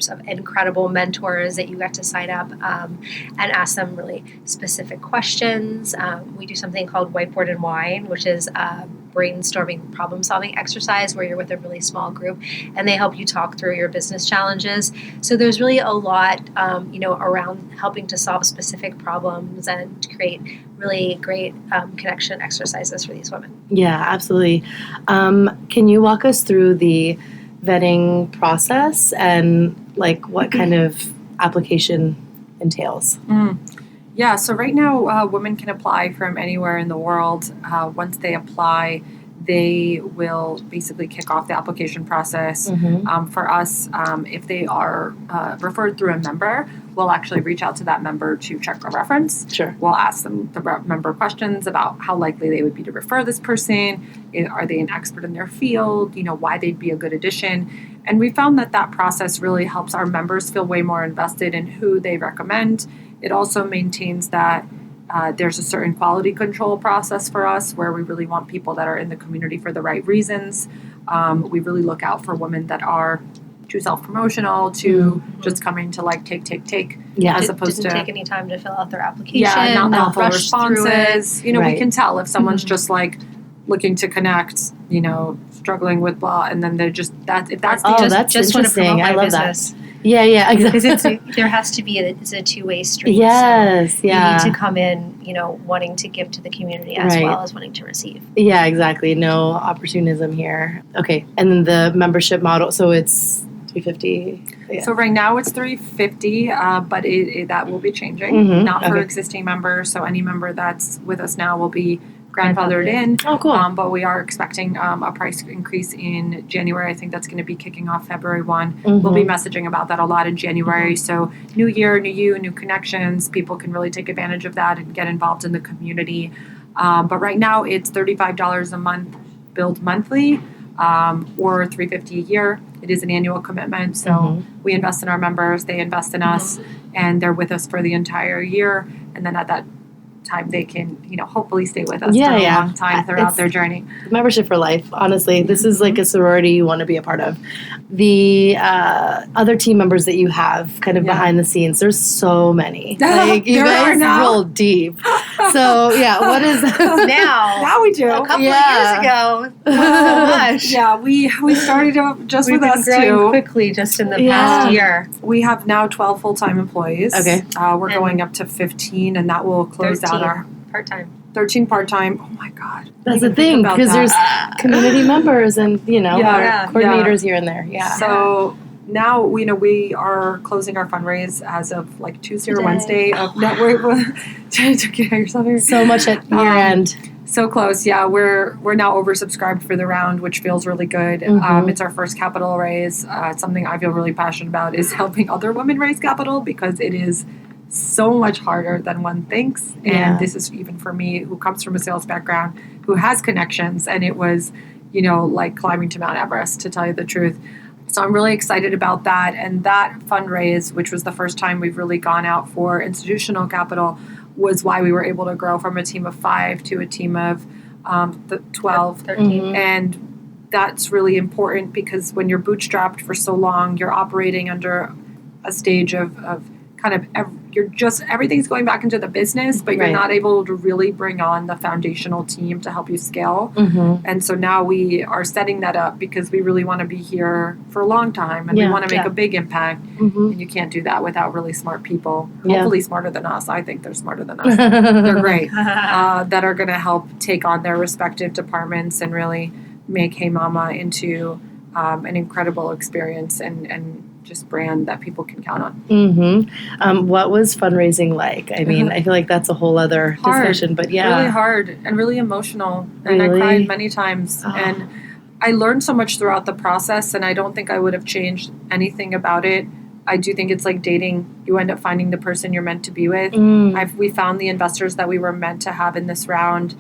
of incredible mentors that you get to sign up and ask them really specific questions. We do something called Whiteboard and Wine, which is a brainstorming, problem-solving exercise where you're with a really small group and they help you talk through your business challenges. So there's really a lot, around helping to solve specific problems and create really great connection exercises for these women. Yeah, absolutely. Can you walk us through the vetting process and what kind of application entails? Yeah, so right now women can apply from anywhere in the world. Once they apply, they will basically kick off the application process. For us, if they are referred through a member, we'll actually reach out to that member to check a reference. Sure. We'll ask them the member questions about how likely they would be to refer this person. Are they an expert in their field? Why they'd be a good addition. And we found that process really helps our members feel way more invested in who they recommend. It also maintains that there's a certain quality control process for us where we really want people that are in the community for the right reasons. We really look out for women that are too self-promotional, to just coming to take, as opposed to... Didn't take any time to fill out their application. Yeah, not full rush responses. We can tell if someone's just looking to connect, struggling with blah, and then they're just that. If that's that's just want to promote my business. That. Yeah, exactly. Because there has to be it's a two-way street. Yes, so you need to come in, wanting to give to the community as well as wanting to receive. Yeah, exactly. No opportunism here. Okay, and then the membership model. So it's 350. Yeah. So right now it's 350, but that will be changing. Mhm, Not for okay. existing members. So any member that's with us now will be grandfathered in. Oh, cool. But we are expecting a price increase in January. I think that's going to be kicking off February 1. Mhm. We'll be messaging about that a lot in January. So new year, new you, new connections. People can really take advantage of that and get involved in the community. But right now it's $35 a month, billed monthly, or $350 a year. It is an annual commitment. So we invest in our members, they invest in us, and they're with us for the entire year. And then at that time, they can, hopefully stay with us for a long time throughout their journey. Membership for life, honestly. This is like a sorority you want to be a part of. The other team members that you have kind of behind the scenes, there's so many. Like, you guys roll deep. So, what is now we do. A couple of years ago. So much. Yeah, we started just We've with been us growing too. quickly just in the past year. We have now 12 full-time employees. Okay. We're going up to 15, and that will close out our part-time. 13 part-time. Oh my God. That's the thing, because there's community members and, coordinators here and there. Yeah. So now, we are closing our fundraise as of like Tuesday or Wednesday of network. So much at year end. So close. Yeah, we're now oversubscribed for the round, which feels really good. It's our first capital raise. It's something I feel really passionate about is helping other women raise capital, because it is so much harder than one thinks. And this is even for me, who comes from a sales background, who has connections, and it was, like climbing to Mount Everest, to tell you the truth. So I'm really excited about that. And that fundraise, which was the first time we've really gone out for institutional capital, was why we were able to grow from a team of 5 to a team of 12. 13. And that's really important, because when you're bootstrapped for so long, you're operating under a stage of kind of everything's going back into the business, but you're not able to really bring on the foundational team to help you scale. And so now we are setting that up, because we really want to be here for a long time, and we want to make a big impact. And you can't do that without really smart people, hopefully smarter than us. I think they're smarter than us. They're great, that are going to help take on their respective departments and really make HeyMama into an incredible experience and just brand that people can count on. What was fundraising like? I mean, I feel like that's a whole other discussion, but really hard and really emotional. And I cried many times. And I learned so much throughout the process, and I don't think I would have changed anything about it. I do think it's like dating. You end up finding the person you're meant to be with. We found the investors that we were meant to have in this round.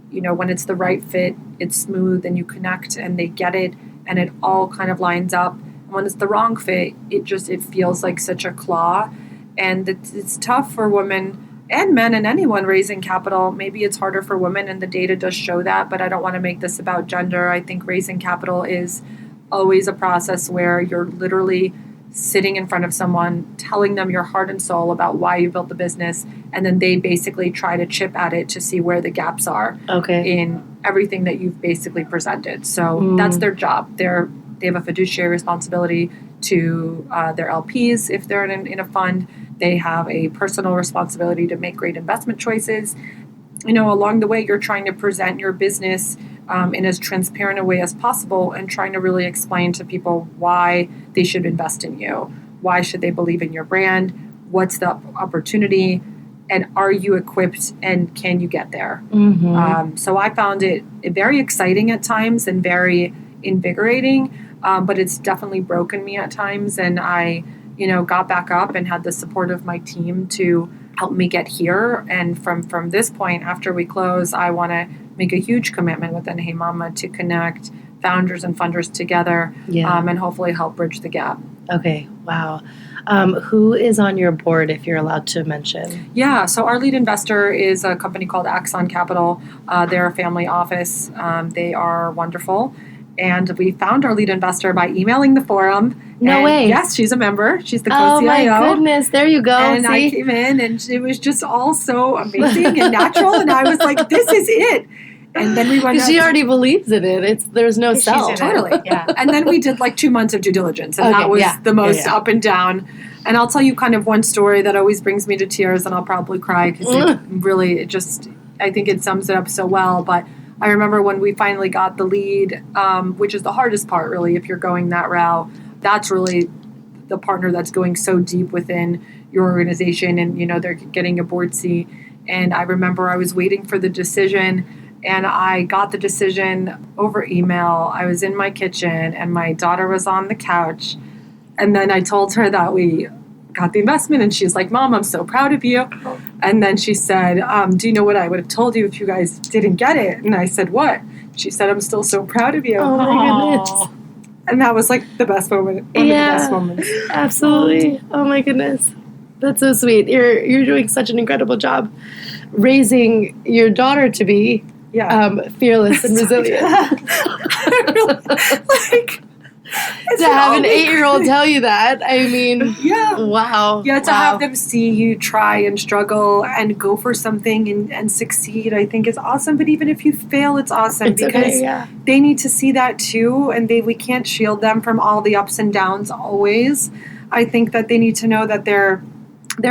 When it's the right fit, it's smooth and you connect and they get it, and it all kind of lines up. When it's the wrong fit, it feels like such a claw, and it's tough for women and men and anyone raising capital. Maybe it's harder for women, and the data does show that, but I don't want to make this about gender. I think raising capital is always a process where you're literally sitting in front of someone, telling them your heart and soul about why you built the business, and then they basically try to chip at it to see where the gaps are in everything that you've basically presented. So that's their job. They have a fiduciary responsibility to their LPs if they're in a fund. They have a personal responsibility to make great investment choices. Along the way, you're trying to present your business in as transparent a way as possible, and trying to really explain to people why they should invest in you. Why should they believe in your brand? What's the opportunity? And are you equipped, and can you get there? So I found it very exciting at times and very invigorating. But it's definitely broken me at times, and I, got back up and had the support of my team to help me get here. And from this point, after we close, I want to make a huge commitment within HeyMama to connect founders and funders together, and hopefully help bridge the gap. Okay, wow. Who is on your board, if you're allowed to mention? Yeah, so our lead investor is a company called Axon Capital. They're a family office. They are wonderful. And we found our lead investor by emailing the forum. No way. Yes, she's a member. She's the co-CIO. Oh my goodness, there you go. And I came in, and it was just all so amazing and natural. And I was like, this is it. And then we went. She already believes in it. There's no sell. Totally. Yeah. And then we did like 2 months of due diligence, and that was the most up and down. And I'll tell you kind of one story that always brings me to tears, and I'll probably cry because I think it sums it up so well. But I remember when we finally got the lead, which is the hardest part, really, if you're going that route. that's really the partner that's going so deep within your organization, and they're getting a board seat. And I remember I was waiting for the decision, and I got the decision over email. I was in my kitchen and my daughter was on the couch, and then I told her that we got the investment, and she's like, "Mom, I'm so proud of you." And then she said, "Do you know what I would have told you if you guys didn't get it?" And I said, "What?" She said, "I'm still so proud of you." Oh my goodness. And that was like the best moment, one of the best moments. Absolutely. Oh my goodness. That's so sweet. You're doing such an incredible job raising your daughter to be fearless and resilient. To have an 8-year-old tell you that, I mean, wow. Yeah, to have them see you try and struggle and go for something and succeed, I think is awesome. But even if you fail, it's awesome because they need to see that too, and we can't shield them from all the ups and downs always. I think that they need to know that their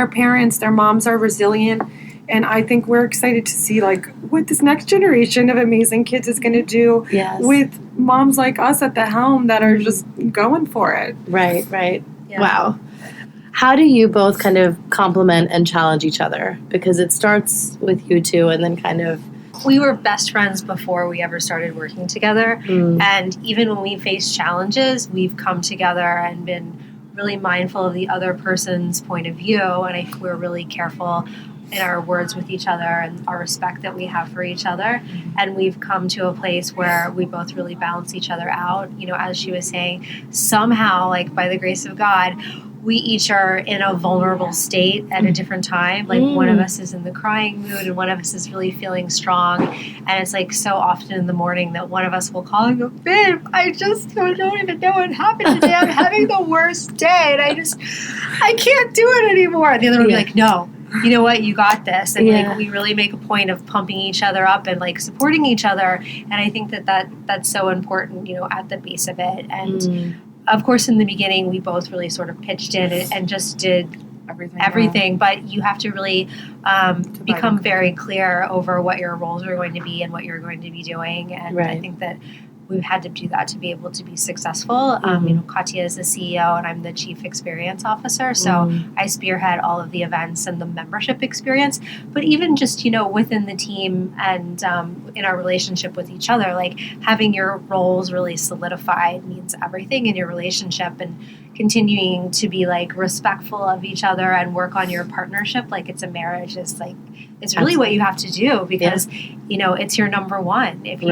parents, their moms are resilient. And I think we're excited to see like what this next generation of amazing kids is going to do with moms like us at the helm that are just going for it. Right. Yeah. Wow. How do you both kind of complement and challenge each other? Because it starts with you two and then kind of... We were best friends before we ever started working together. And even when we faced challenges, we've come together and been really mindful of the other person's point of view. And I think we're really careful in our words with each other and our respect that we have for each other. And we've come to a place where we both really balance each other out. As she was saying, somehow, like by the grace of God, we each are in a vulnerable state at a different time. Like one of us is in the crying mood and one of us is really feeling strong. And it's like so often in the morning that one of us will call and go, "Babe, I just don't even know what happened today. I'm having the worst day and I can't do it anymore." And the other will be like, "No, you know what, you got this." And like we really make a point of pumping each other up and like supporting each other. And I think that's so important, at the base of it. And of course, in the beginning, we both really sort of pitched in and just did everything. But you have to really become very clear over what your roles are going to be and what you're going to be doing. And I think that we've had to do that to be able to be successful. Katya is the CEO and I'm the Chief Experience Officer. So I spearhead all of the events and the membership experience. But even just, within the team and in our relationship with each other, like having your roles really solidified means everything in your relationship, and continuing to be like respectful of each other and work on your partnership like it's a marriage is like, it's really what you have to do because, it's your number one. If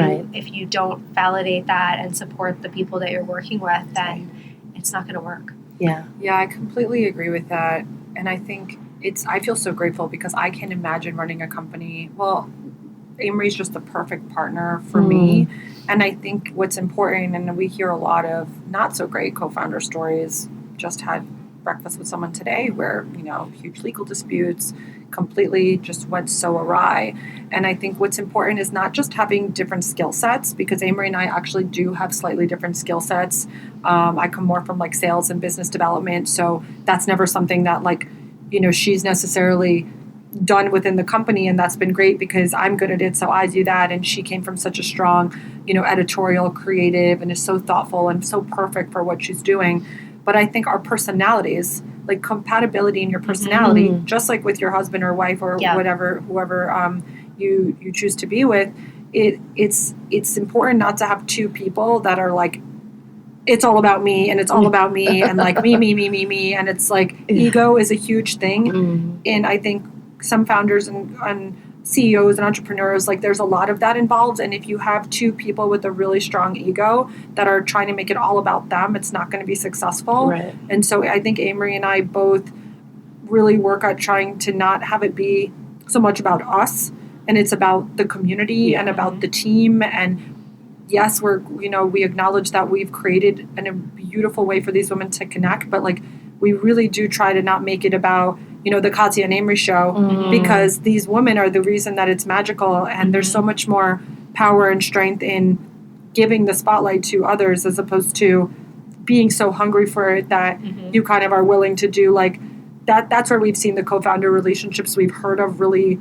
you don't validate that and support the people that you're working with, then it's not going to work. Yeah, I completely agree with that. And I think I feel so grateful because I can imagine running a company. Well, Amri's just the perfect partner for me. And I think what's important, and we hear a lot of not so great co-founder stories, just had breakfast with someone today where, huge legal disputes completely just went so awry. And I think what's important is not just having different skill sets, because Amri and I actually do have slightly different skill sets. I come more from like sales and business development. So that's never something that like, she's necessarily done within the company, and that's been great because I'm good at it, so I do that. And she came from such a strong, editorial, creative, and is so thoughtful and so perfect for what she's doing. But I think our personalities, like compatibility in your personality, just like with your husband or wife or whoever you choose to be with, it's important not to have two people that are like, it's all about me and it's all about me and like me. And it's like ego is a huge thing. And I think some founders and CEOs and entrepreneurs, like there's a lot of that involved. And if you have two people with a really strong ego that are trying to make it all about them, it's not going to be successful. Right. And so I think Amri and I both really work at trying to not have it be so much about us, and it's about the community and about the team. And yes, we acknowledge that we've created a beautiful way for these women to connect, but like we really do try to not make it about the Katya and Amri show, because these women are the reason that it's magical, and there's so much more power and strength in giving the spotlight to others as opposed to being so hungry for it that you kind of are willing to do like that. That's where we've seen the co-founder relationships we've heard of really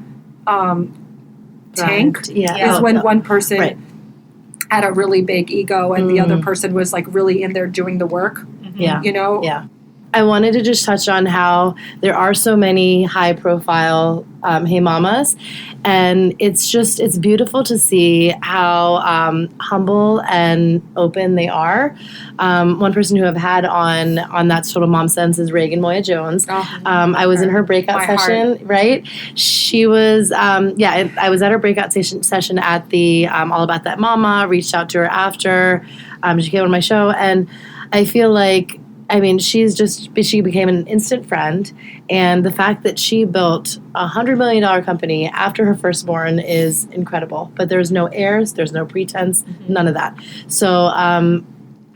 tank is when one person had a really big ego and the other person was like really in there doing the work. Yeah. You know? Yeah. I wanted to just touch on how there are so many high-profile HeyMamas, and it's beautiful to see how humble and open they are. One person who I've had on That's Total Mom Sense is Reagan Moya Jones. I was in her breakout session, right? She was, I was at her breakout session at the All About That Mama, reached out to her after. She came on my show, and I feel like, she became an instant friend, and the fact that she built a $100 million company after her firstborn is incredible. But there's no airs, there's no pretense, none of that. So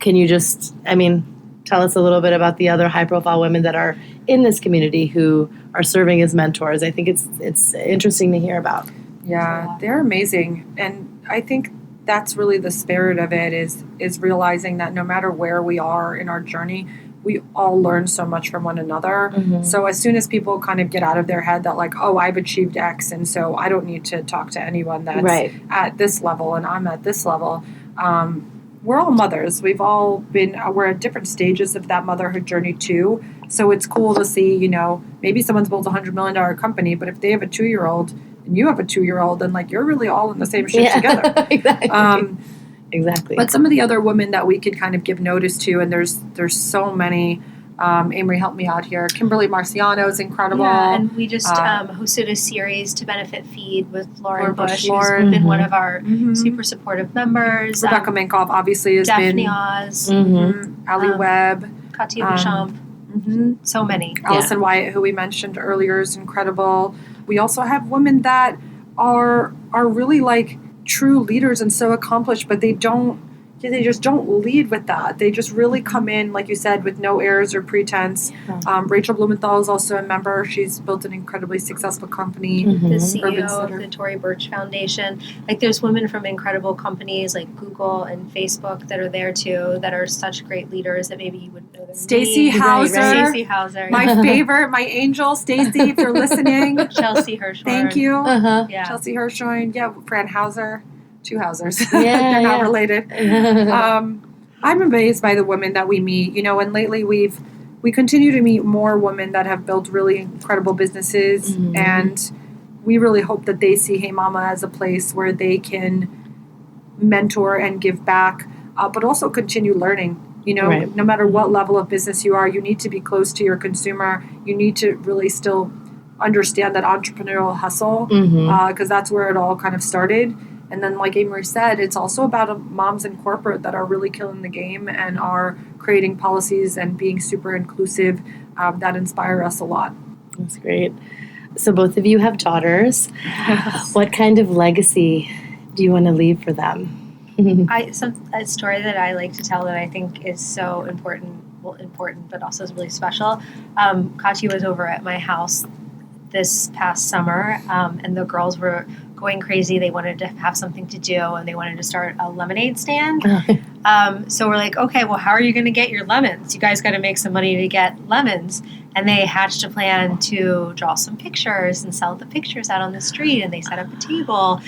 can you just, tell us a little bit about the other high-profile women that are in this community who are serving as mentors? I think it's interesting to hear about. Yeah, they're amazing. And I think that's really the spirit of it is realizing that no matter where we are in our journey, we all learn so much from one another. So as soon as people kind of get out of their head that like, oh, I've achieved X, and so I don't need to talk to anyone that's at this level and I'm at this level. We're all mothers. We're at different stages of that motherhood journey too. So it's cool to see, maybe someone's built a $100 million company, but if they have a 2-year-old and you have a 2-year-old, then like you're really all in the same shit together. Exactly. Exactly. But some of the other women that we could kind of give notice to, and there's so many. Amri, help me out here. Kimberly Marciano is incredible. Yeah, and we just hosted a series to benefit Feed with Lauren Bush, who's been one of our super supportive members. Rebecca Minkoff obviously has Daphne been. Oz. Ali Webb. Katya Bouchamp. So many. Allison Wyatt, who we mentioned earlier, is incredible. We also have women that are really like true leaders and so accomplished, but they just don't lead with that. They just really come in, like you said, with no airs or pretense. Rachel Blumenthal is also a member. She's built an incredibly successful company. The CEO of the Tory Burch Foundation. Like there's women from incredible companies like Google and Facebook that are there too, that are such great leaders that maybe you wouldn't know them. Stacey Hauser. My favorite, my angel, Stacey, if you're listening. Chelsea Hirschhorn. Thank you. Yeah. Chelsea Hirschhorn. Yeah, Fran Hauser. 2 Hausers. Yeah, They're not related. I'm amazed by the women that we meet, and lately we continue to meet more women that have built really incredible businesses, and we really hope that they see HeyMama as a place where they can mentor and give back, but also continue learning. No matter what level of business you are, you need to be close to your consumer. You need to really still understand that entrepreneurial hustle, because that's where it all kind of started. And then, like Amri said, it's also about moms in corporate that are really killing the game and are creating policies and being super inclusive that inspire us a lot. That's great. So both of you have daughters. What kind of legacy do you want to leave for them? A story that I like to tell that I think is so important, but also is really special. Katya was over at my house this past summer, and the girls were going crazy. They wanted to have something to do, and they wanted to start a lemonade stand. So we're like, okay, well, how are you going to get your lemons? You guys got to make some money to get lemons. And they hatched a plan to draw some pictures and sell the pictures out on the street, and they set up a table.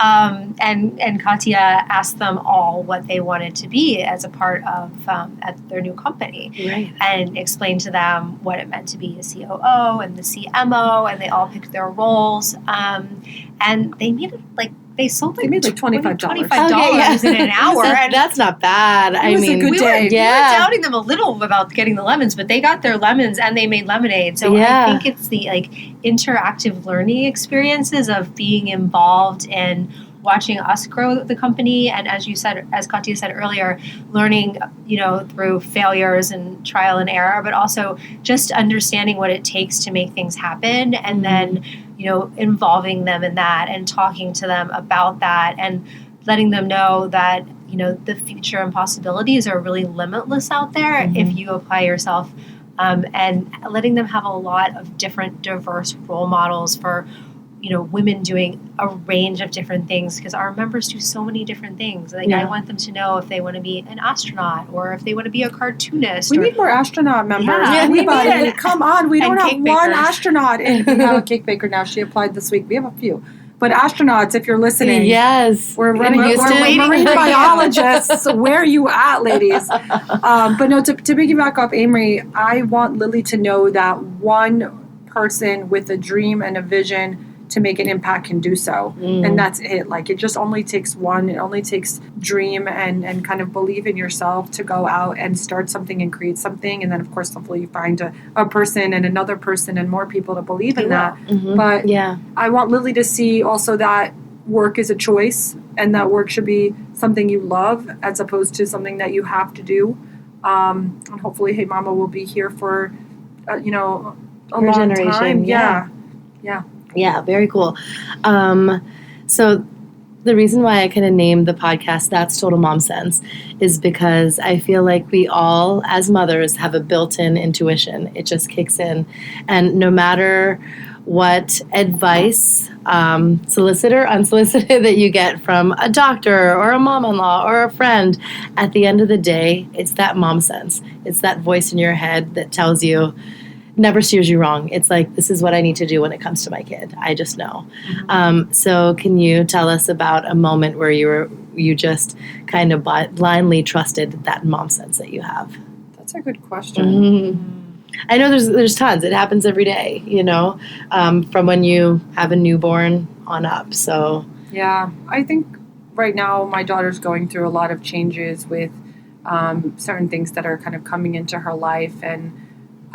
And Katya asked them all what they wanted to be as a part of at their new company, and explained to them what it meant to be a COO and the CMO, and they all picked their roles. And they made it they made like $25 in an hour. That's not bad. It was a good day. We were doubting them a little about getting the lemons, but they got their lemons and they made lemonade. So I think it's the interactive learning experiences of being involved in watching us grow the company, and as Katya said earlier, learning, through failures and trial and error, but also just understanding what it takes to make things happen, and then, involving them in that and talking to them about that and letting them know that, the future and possibilities are really limitless out there if you apply yourself, and letting them have a lot of different diverse role models for women doing a range of different things, because our members do so many different things. I want them to know if they want to be an astronaut or if they want to be a cartoonist. We need more astronaut members. Yeah, come on. We don't have one astronaut. And we have a cake baker now. She applied this week. We have a few. But astronauts, if you're listening, yes, we're in Houston. marine biologists. Where are you at, ladies? But no, to piggyback off Amri, I want Lily to know that one person with a dream and a vision to make an impact can do so. And that's it. Like, it just only takes one. It only takes dream and kind of believe in yourself to go out and start something and create something. And then, of course, hopefully you find a person and another person and more people to believe in that. But I want Lily to see also that work is a choice, and that work should be something you love as opposed to something that you have to do. And hopefully HeyMama will be here for, a long generation, time. Yeah. Yeah, very cool. So the reason why I kind of named the podcast That's Total Mom Sense is because I feel like we all, as mothers, have a built-in intuition. It just kicks in. And no matter what advice, solicited or unsolicited, that you get from a doctor or a mom-in-law or a friend, at the end of the day, it's that mom sense. It's that voice in your head that tells you, never steers you wrong. It's like, this is what I need to do when it comes to my kid. I just know. So can you tell us about a moment where you just kind of blindly trusted that mom sense that you have? That's a good question. I know there's tons. It happens every day, from when you have a newborn on up. So yeah, I think right now my daughter's going through a lot of changes with certain things that are kind of coming into her life, and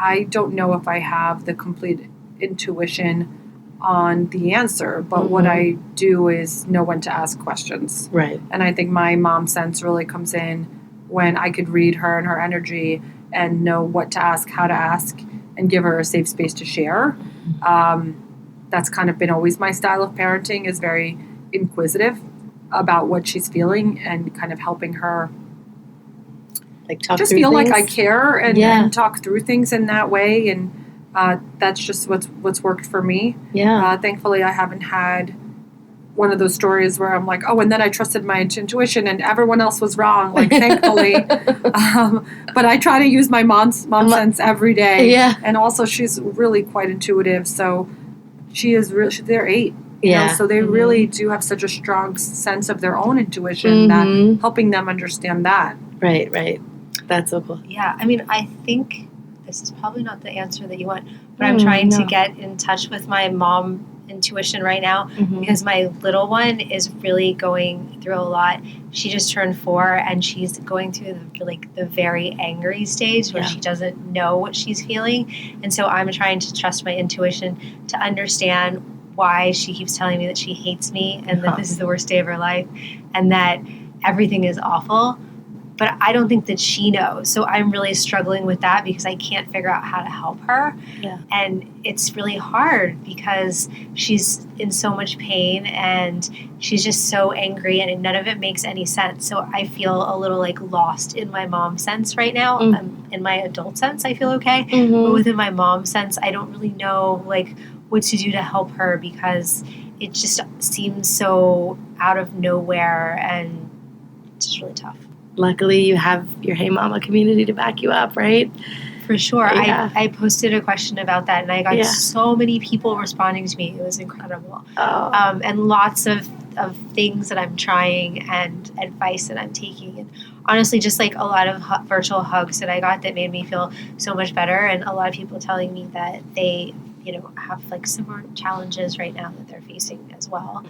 I don't know if I have the complete intuition on the answer, but what I do is know when to ask questions. Right. And I think my mom sense really comes in when I could read her and her energy and know what to ask, how to ask, and give her a safe space to share. That's kind of been always my style of parenting, is very inquisitive about what she's feeling and kind of helping her just feel things. like I care and talk through things in that way. And that's just what's worked for me. Yeah. Thankfully, I haven't had one of those stories where I'm like, oh, and then I trusted my intuition and everyone else was wrong. Like, thankfully. But I try to use my mom sense every day. Yeah. And also, she's really quite intuitive. So she is really, they're 8. So they really do have such a strong sense of their own intuition that helping them understand that. Right. That's so cool. Yeah, I mean, I think this is probably not the answer that you want, but I'm trying to get in touch with my mom intuition right now because my little one is really going through a lot. She just turned 4 and she's going through the very angry stage where she doesn't know what she's feeling. And so I'm trying to trust my intuition to understand why she keeps telling me that she hates me and that this is the worst day of her life and that everything is awful. But I don't think that she knows. So I'm really struggling with that because I can't figure out how to help her. Yeah. And it's really hard because she's in so much pain and she's just so angry and none of it makes any sense. So I feel a little lost in my mom sense right now. In my adult sense, I feel okay. But within my mom sense, I don't really know what to do to help her because it just seems so out of nowhere and it's just really tough. Luckily, you have your HeyMama community to back you up, right? For sure. Yeah. I posted a question about that, and I got so many people responding to me. It was incredible. And lots of things that I'm trying and advice that I'm taking. And honestly, just a lot of virtual hugs that I got that made me feel so much better. And a lot of people telling me that they have similar challenges right now that they're facing as well.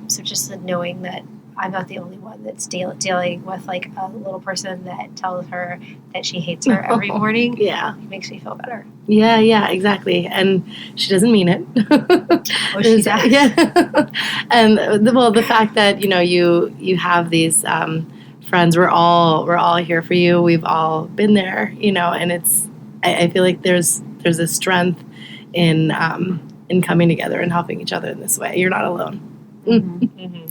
So just knowing that I'm not the only one that's dealing with a little person that tells her that she hates her every morning. It makes me feel better. Yeah, exactly. And she doesn't mean it. Oh, she does. Yeah. And the fact that you have these friends, we're all here for you. We've all been there, and it's I feel like there's a strength in coming together and helping each other in this way. You're not alone.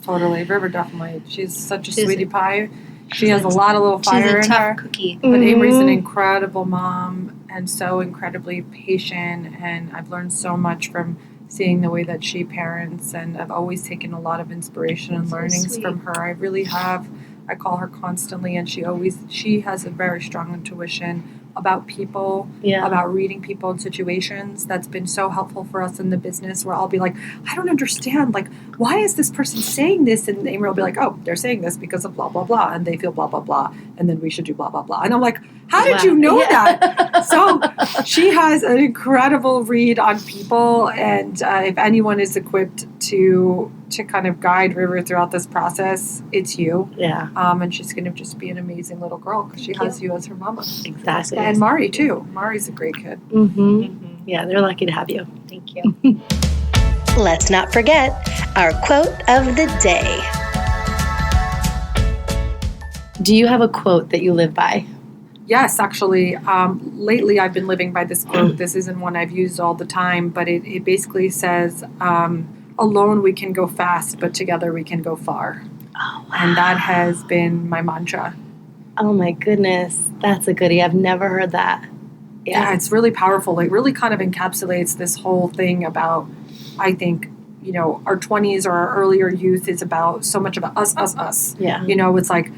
Totally. River definitely. She's such a sweetie pie. She has a lot of little fire she's a in her. tough cookie. But Amri's an incredible mom and so incredibly patient. And I've learned so much from seeing the way that she parents. And I've always taken a lot of inspiration and learnings from her. I really have. I call her constantly, and she has a very strong intuition about people, Yeah. about reading people in situations. That's been so helpful for us in the business, where I'll be like, I don't understand, like, why is this person saying this? And Amri will be like, oh, they're saying this because of blah, blah, blah, and they feel blah, blah, blah, and then we should do blah, blah, blah. And I'm like, how did you know that? So she has an incredible read on people, and if anyone is equipped to kind of guide River throughout this process, it's you. Yeah. And she's going to just be an amazing little girl because she has you as her mama. Exactly. And Mari, too. Mari's a great kid. Yeah, they're lucky to have you. Thank you. Let's not forget our quote of the day. Do you have a quote that you live by? Yes, actually. Lately, I've been living by this quote. This isn't one I've used all the time, but it basically says, alone we can go fast, but together we can go far. Oh, wow. And that has been my mantra. Oh, my goodness. That's a goodie. I've never heard that. Yeah, it's really powerful. It really kind of encapsulates this whole thing about, I think, our 20s or our earlier youth is about so much about us. Yeah. It's like,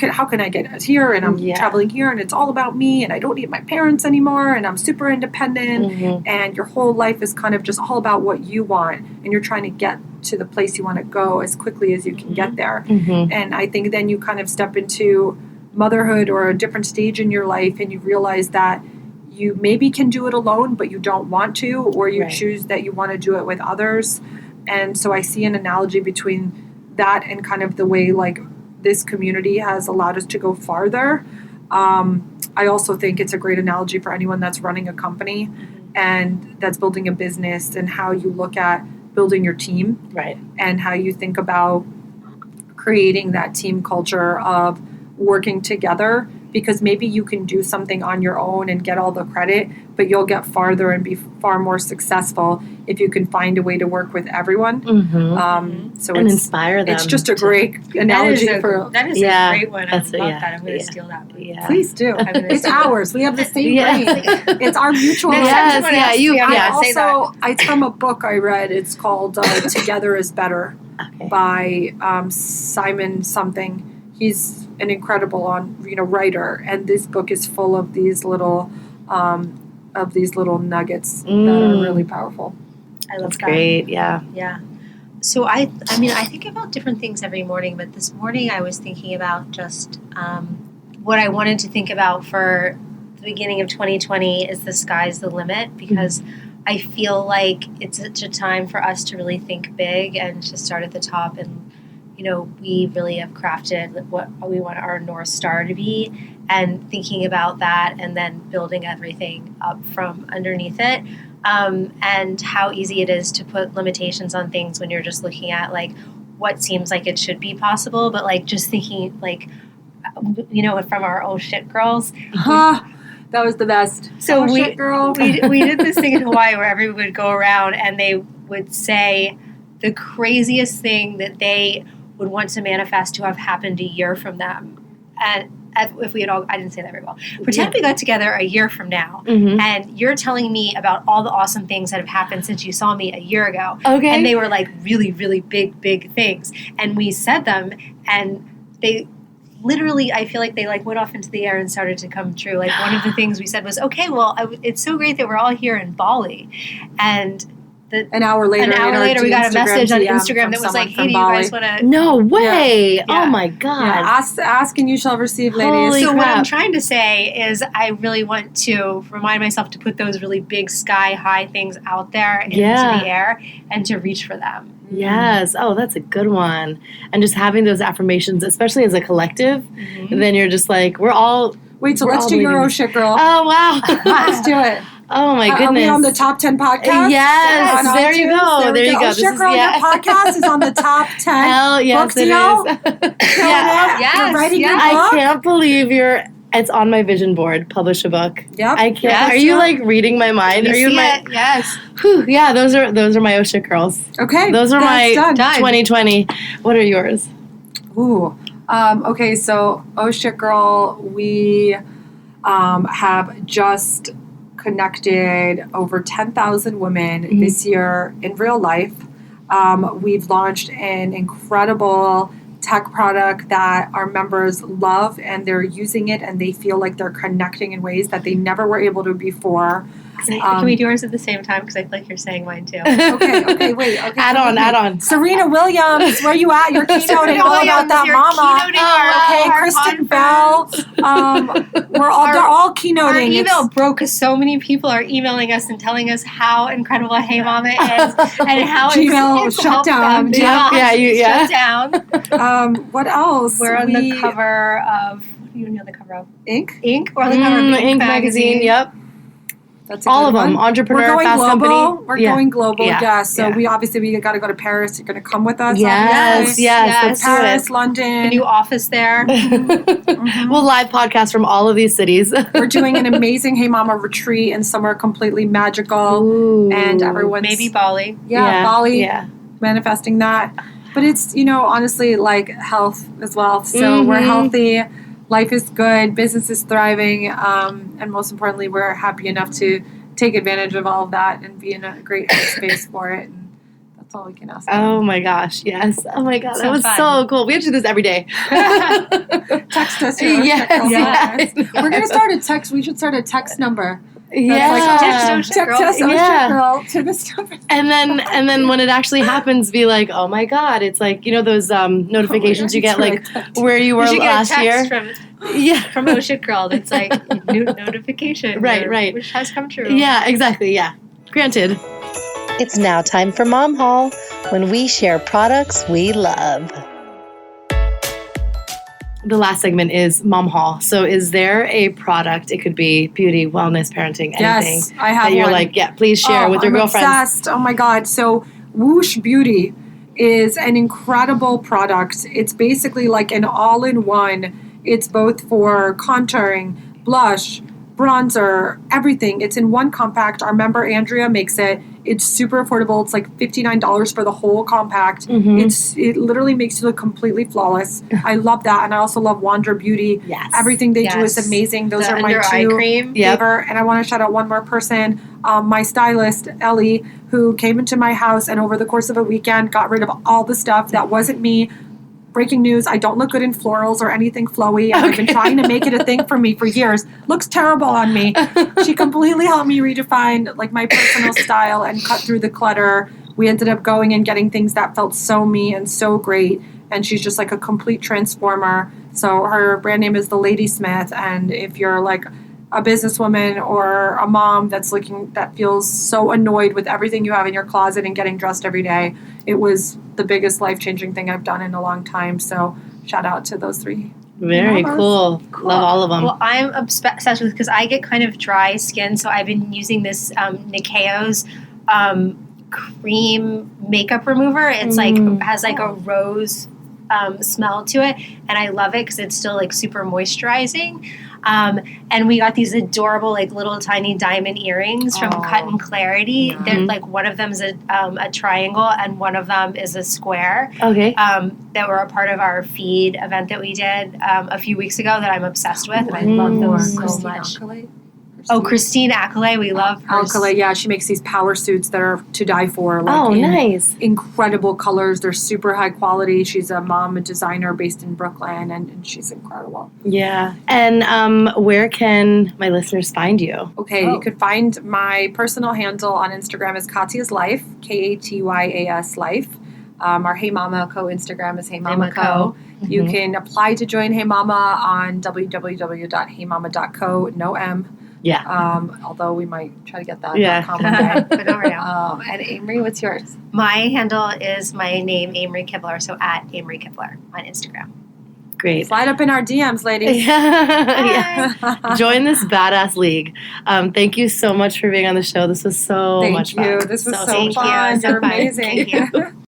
how can I get here? And I'm traveling here, and it's all about me, and I don't need my parents anymore, and I'm super independent, and your whole life is kind of just all about what you want, and you're trying to get to the place you want to go as quickly as you can get there. And I think then you kind of step into motherhood or a different stage in your life, and you realize that you maybe can do it alone, but you don't want to, or you choose that you want to do it with others. And so I see an analogy between that and kind of the way, like, this community has allowed us to go farther. I also think it's a great analogy for anyone that's running a company and that's building a business, and how you look at building your team, right? And how you think about creating that team culture of working together, because maybe you can do something on your own and get all the credit, but you'll get farther and be far more successful if you can find a way to work with everyone. So and inspire them. It's just a great analogy that is a great one. I love that. I'm going to steal that one. Yeah. Please do. It's ours. We have the same brain. It's our mutual. It's from a book I read. It's called Together is Better by Simon something. He's an incredible writer, and this book is full of these little nuggets that are really powerful. I love that. Great, yeah. So I think about different things every morning, but this morning I was thinking about just what I wanted to think about for the beginning of 2020 is the sky's the limit, because I feel like it's such a time for us to really think big and to start at the top. And we really have crafted what we want our North Star to be, and thinking about that and then building everything up from underneath it. And how easy it is to put limitations on things when you're just looking at like what seems like it should be possible, but like just thinking like, from our oh shit girls. That was the best. So shit girl. we did this thing in Hawaii where everyone would go around and they would say the craziest thing that they would want to manifest to have happened a year from them. And if we had all, I didn't say that very well. Pretend we got together a year from now, and you're telling me about all the awesome things that have happened since you saw me a year ago. Okay. And they were like really, really big things. And we said them, and they literally, I feel like they like went off into the air and started to come true. Like one of the things we said was, okay, well, it's so great that we're all here in Bali. And an hour later, we got a message on Instagram that was like, "Hey, do you guys want to?" No way! Yeah. Oh my god! Yeah. Ask and you shall receive, ladies. Holy so crap. What I'm trying to say is, I really want to remind myself to put those really big sky high things out there into the air and to reach for them. Yes. Oh, that's a good one. And just having those affirmations, especially as a collective, and then you're just like, we're all. Wait, so let's do your oh shit girl. Oh wow! Let's do it. Oh my goodness! Are we on the top 10 podcasts? Yes, there you go. There you go. Oh, shit, girl, your podcast is on the top 10. Hell yes, books, it is. You're writing your book? I can't believe it's on my vision board. Publish a book. Yep. I can't. Are you like reading my mind? Are you in my? Yes. Whew, yeah, those are my oh shit girls. Okay. Those are my done. 2020. What are yours? Ooh. Okay. So oh shit girl, we have just connected over 10,000 women this year in real life. We've launched an incredible tech product that our members love, and they're using it and they feel like they're connecting in ways that they never were able to before. Can we do ours at the same time? Because I feel like you're saying mine too. Okay, wait. Okay, Add on. Serena Williams, where you at? You're keynoting all about that, Mama. Kristen Bell. They're all keynoting. Our email broke because so many people are emailing us and telling us how incredible HeyMama is and how Gmail it's shut down. Shut down. What else? We're on the cover of. You know the cover of Ink. Or the cover of Ink magazine. Yep. That's all of them. Entrepreneur, Fast Company. We're going global. Yeah. So we got to go to Paris. You're going to come with us. Yes. Let's Paris, do it. London. The new office there. We'll live podcast from all of these cities. We're doing an amazing HeyMama retreat in somewhere completely magical. Ooh. And everyone's maybe Bali. Bali. Yeah. Manifesting that. But it's, honestly, like health as well. So we're healthy. Life is good. Business is thriving. And most importantly, we're happy enough to take advantage of all of that and be in a great headspace for it. And that's all we can ask. Oh my gosh. Yes. Oh my God. So that was fun. so cool. We have to do this every day. Text us. Yes. We're going to start a text. We should start a text number. Yeah. Text us, Yeah. girl, to this number. And then when it actually happens, be like, oh my God, it's like, those notifications you get, like where you were last year. From Ocean Girl that's like new notification. Right. Which has come true. Yeah, exactly. Yeah. Granted. It's now time for Mom Haul, when we share products we love. The last segment is Mom Haul. So is there a product, it could be beauty, wellness, parenting, anything, yes, I have that you're one. like, please share with your girlfriends. I'm obsessed. Oh my God. So Whoosh Beauty is an incredible product. It's basically like an all-in-one. It's both for contouring, blush, bronzer, everything. It's in one compact. Our member Andrea makes it. It's super affordable. It's like $59 for the whole compact. It literally makes you look completely flawless. I love that. And I also love Wander Beauty. Yes. Everything they do is amazing. Those are my two favorite. And I want to shout out one more person, my stylist, Ellie, who came into my house and over the course of a weekend got rid of all the stuff that wasn't me. Breaking news, I don't look good in florals or anything flowy. And I've been trying to make it a thing for me for years. Looks terrible on me. She completely helped me redefine like my personal style and cut through the clutter. We ended up going and getting things that felt so me and so great. And she's just like a complete transformer. So her brand name is The Ladysmith. And if you're like a businesswoman or a mom that feels so annoyed with everything you have in your closet and getting dressed every day, it was the biggest life-changing thing I've done in a long time. So shout out to those three. Very cool. Love all of them. Well, I'm obsessed with because I get kind of dry skin, so I've been using this Nikeo's cream makeup remover. It's like has like a rose smell to it, and I love it because it's still like super moisturizing. And we got these adorable, like little tiny diamond earrings from Cut and Clarity. They're like one of them is a triangle and one of them is a square. Okay. That were a part of our feed event that we did a few weeks ago that I'm obsessed with, and I love those so much. Christine Accolade, we love her. Accolade, yeah, she makes these power suits that are to die for. Like nice. Incredible colors. They're super high quality. She's a mom and designer based in Brooklyn, and she's incredible. Yeah. And where can my listeners find you? Okay, you could find my personal handle on Instagram is Katya's Life, Katyas Life. Our HeyMama Co. Instagram is HeyMama Co. You can apply to join HeyMama on www.heymama.co, no M. Yeah. Although we might try to get that. Yeah. But don't worry. And Amri, what's yours? My handle is my name, Amri Kibbler, so at Amri Kibbler on Instagram. Great. Slide up in our DMs, ladies. Yeah. Join this badass league. Thank you so much for being on the show. This was so much fun. Thank you. This was so fun. You're amazing. Thank you.